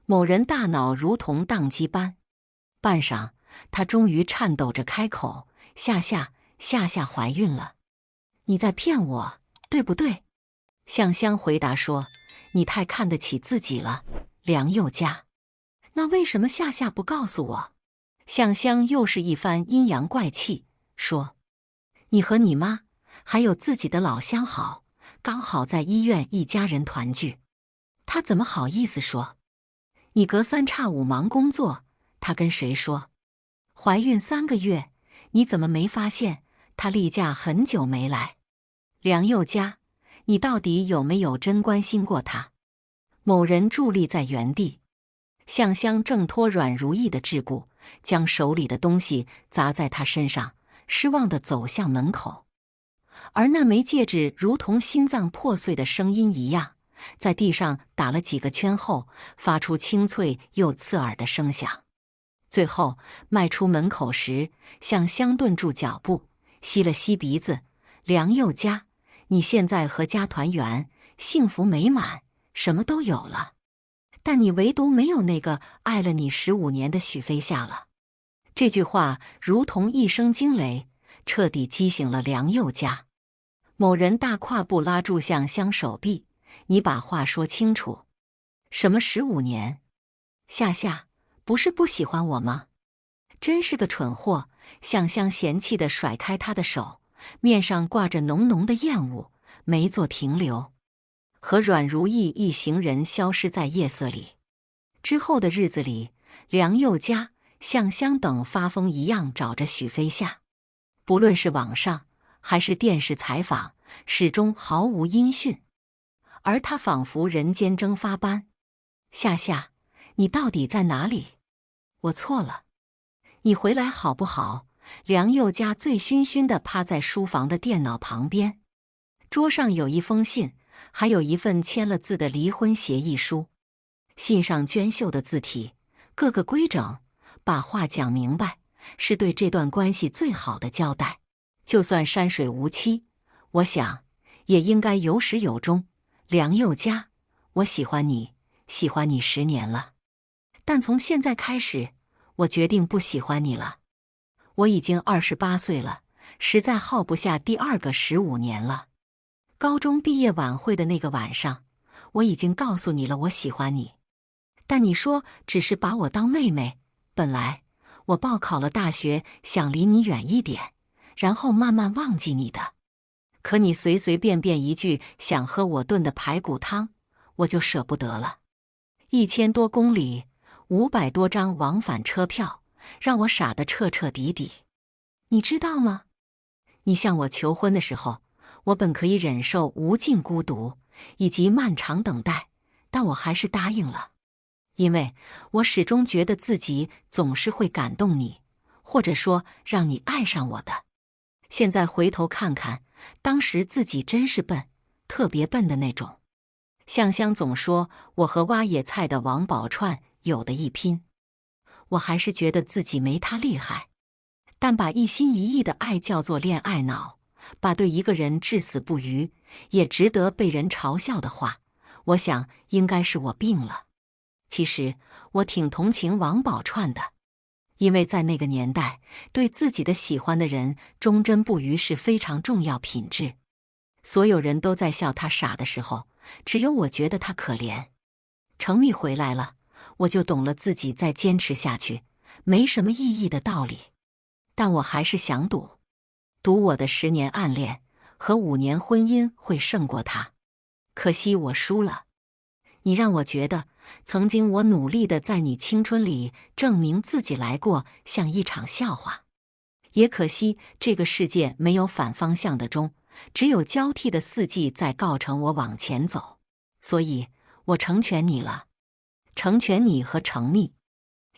某人大脑如同宕机般，半晌，他终于颤抖着开口：“夏夏怀孕了。你在骗我，对不对？”向香回答说：“你太看得起自己了，梁佑嘉。那为什么夏夏不告诉我？”向香又是一番阴阳怪气，说：“你和你妈还有自己的老相好，刚好在医院一家人团聚，他怎么好意思说？你隔三差五忙工作，他跟谁说？怀孕3个月，你怎么没发现她例假很久没来？梁佑嘉，你到底有没有真关心过她？某人伫立在原地，向香挣脱阮如意的桎梏，将手里的东西砸在他身上，失望地走向门口。而那枚戒指如同心脏破碎的声音一样，在地上打了几个圈后，发出清脆又刺耳的声响。最后迈出门口时，向香顿住脚步，吸了吸鼻子：“梁宥嘉，你现在阖家团圆，幸福美满，什么都有了，但你唯独没有那个爱了你15年的许飞夏了。”这句话如同一声惊雷，彻底击醒了梁宥嘉。某人大跨步拉住向香手臂：“你把话说清楚，什么15年？夏夏，不是不喜欢我吗？”真是个蠢货！向香嫌弃地甩开他的手，面上挂着浓浓的厌恶，没做停留。和阮如意一行人消失在夜色里。之后的日子里，梁宥嘉、向香等发疯一样找着许飞夏，不论是网上还是电视采访，始终毫无音讯。而他仿佛人间蒸发般：“夏夏，你到底在哪里？我错了，你回来好不好？”梁宥嘉醉醺醺地趴在书房的电脑旁边，桌上有一封信，还有一份签了字的离婚协议书。信上娟秀的字体，个个规整，把话讲明白，是对这段关系最好的交代。就算山水无期，我想也应该有始有终。梁宥嘉，我喜欢你，喜欢你10年了，但从现在开始，我决定不喜欢你了。我已经28岁了，实在耗不下第二个15年了。高中毕业晚会的那个晚上，我已经告诉你了我喜欢你，但你说只是把我当妹妹。本来我报考了大学，想离你远一点，然后慢慢忘记你的。可你随随便便一句想喝我炖的排骨汤，我就舍不得了。1000多公里，500多张往返车票，让我傻得彻彻底底。你知道吗？你向我求婚的时候，我本可以忍受无尽孤独以及漫长等待，但我还是答应了，因为我始终觉得自己总是会感动你，或者说让你爱上我的。现在回头看看，当时自己真是笨，特别笨的那种。向香总说我和挖野菜的王宝钏有的一拼，我还是觉得自己没他厉害。但把一心一意的爱叫做恋爱脑，把对一个人至死不渝也值得被人嘲笑的话，我想应该是我病了。其实我挺同情王宝钏的，因为在那个年代，对自己的喜欢的人忠贞不渝是非常重要品质。所有人都在笑他傻的时候，只有我觉得他可怜。程密回来了，我就懂了自己再坚持下去没什么意义的道理。但我还是想赌我的10年暗恋和5年婚姻会胜过他。可惜我输了。你让我觉得，曾经我努力地在你青春里证明自己来过，像一场笑话。也可惜这个世界没有反方向的钟，只有交替的4季在告成我往前走。所以我成全你了，成全你和程密，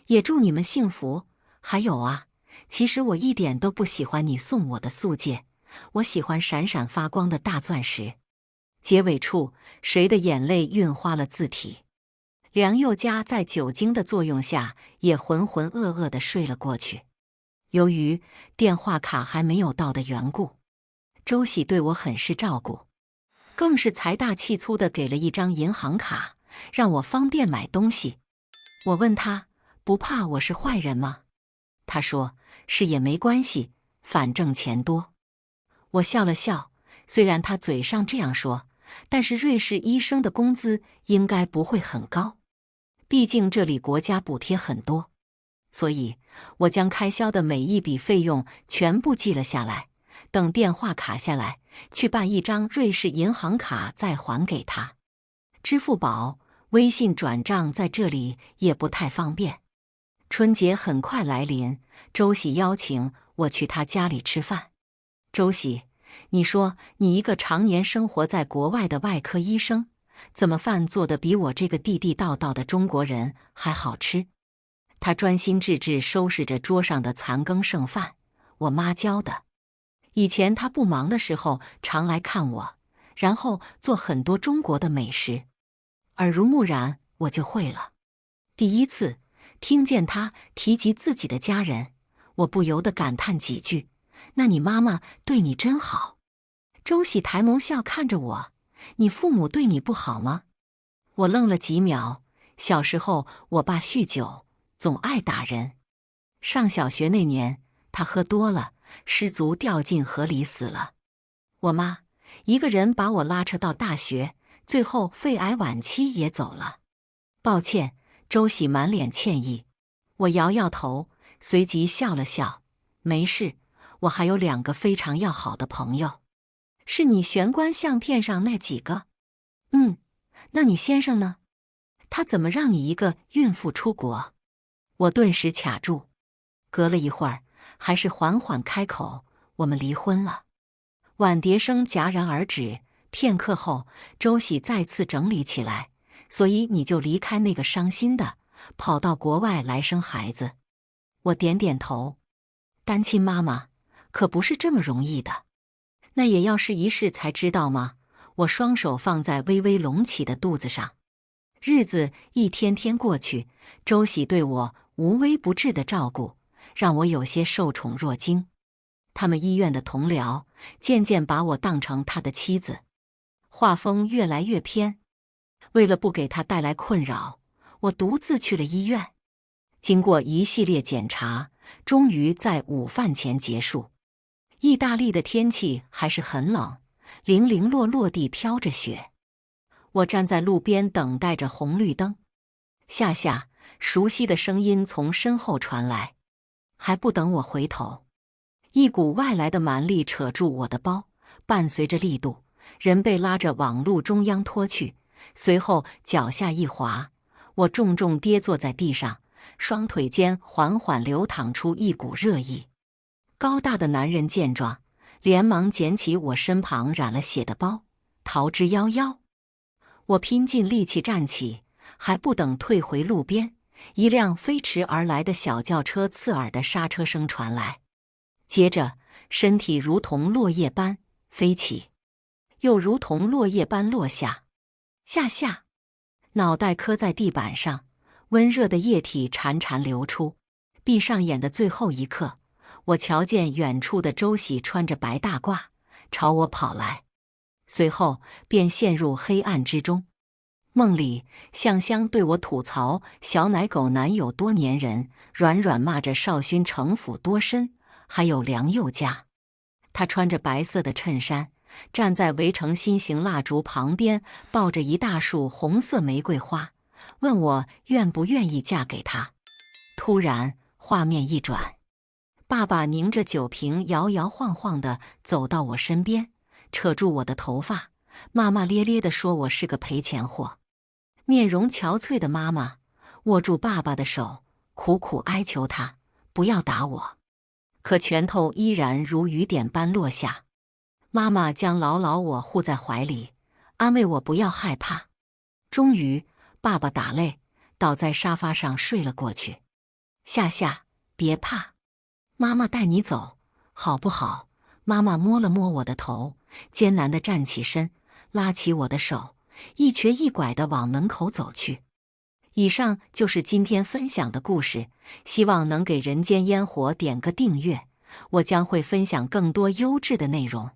也祝你们幸福。还有啊，其实我一点都不喜欢你送我的素戒，我喜欢闪闪发光的大钻石。结尾处，谁的眼泪晕花了字体？梁宥嘉在酒精的作用下也浑浑噩噩地睡了过去。由于电话卡还没有到的缘故，周喜对我很是照顾，更是财大气粗地给了一张银行卡，让我方便买东西。我问他，不怕我是坏人吗？他说，是也没关系，反正钱多。我笑了笑，虽然他嘴上这样说，但是瑞士医生的工资应该不会很高，毕竟这里国家补贴很多。所以我将开销的每一笔费用全部记了下来，等电话卡下来，去办一张瑞士银行卡再还给他。支付宝、微信转账在这里也不太方便。春节很快来临，周喜邀请我去他家里吃饭。周喜，你说你一个常年生活在国外的外科医生，怎么饭做得比我这个地地道道的中国人还好吃？他专心致志收拾着桌上的残羹剩饭，我妈教的。以前他不忙的时候，常来看我，然后做很多中国的美食，耳濡目染，我就会了。第一次听见他提及自己的家人，我不由得感叹几句：“那你妈妈对你真好。”周喜抬眸笑看着我：“你父母对你不好吗？”我愣了几秒。小时候，我爸酗酒，总爱打人。上小学那年，他喝多了，失足掉进河里死了。我妈一个人把我拉扯到大学，最后肺癌晚期也走了。抱歉，周喜满脸歉意。我摇摇头，随即笑了笑：“没事，我还有2个非常要好的朋友。”“是你玄关相片上那几个？”“嗯，那你先生呢？他怎么让你一个孕妇出国？”我顿时卡住，隔了一会儿，还是缓缓开口：“我们离婚了。”碗碟声戛然而止，片刻后，周喜再次整理起来：“所以你就离开那个伤心的，跑到国外来生孩子？”我点点头。单亲妈妈可不是这么容易的，那也要试一试才知道吗？我双手放在微微隆起的肚子上。日子一天天过去，周喜对我无微不至的照顾，让我有些受宠若惊。他们医院的同僚渐渐把我当成他的妻子。话锋越来越偏。为了不给他带来困扰，我独自去了医院。经过一系列检查，终于在午饭前结束。意大利的天气还是很冷，零零落落地飘着雪。我站在路边等待着红绿灯。夏夏，熟悉的声音从身后传来。还不等我回头，一股外来的蛮力扯住我的包，伴随着力度，人被拉着往路中央拖去，随后脚下一滑，我重重跌坐在地上，双腿间缓缓流淌出一股热意。高大的男人见状，连忙捡起我身旁染了血的包，逃之夭夭。我拼尽力气站起，还不等退回路边，一辆飞驰而来的小轿车刺耳的刹车声传来，接着身体如同落叶般飞起，又如同落叶般落下。夏夏，脑袋磕在地板上，温热的液体潺潺流出。闭上眼的最后一刻，我瞧见远处的周喜穿着白大褂朝我跑来，随后便陷入黑暗之中。梦里，向香对我吐槽小奶狗男友多粘人，软软骂着少勋城府多深，还有梁宥嘉。他穿着白色的衬衫，站在围成心形蜡烛旁边，抱着一大束红色玫瑰花，问我愿不愿意嫁给他。突然，画面一转，爸爸拧着酒瓶摇摇晃晃地走到我身边，扯住我的头发，骂骂咧咧地说我是个赔钱货。面容憔悴的妈妈握住爸爸的手，苦苦哀求他不要打我，可拳头依然如雨点般落下。妈妈将牢牢我护在怀里，安慰我不要害怕。终于，爸爸打累，倒在沙发上睡了过去。夏夏，别怕，妈妈带你走，好不好？妈妈摸了摸我的头，艰难地站起身，拉起我的手，一瘸一拐地往门口走去。以上就是今天分享的故事，希望能给人间烟火点个订阅，我将会分享更多优质的内容。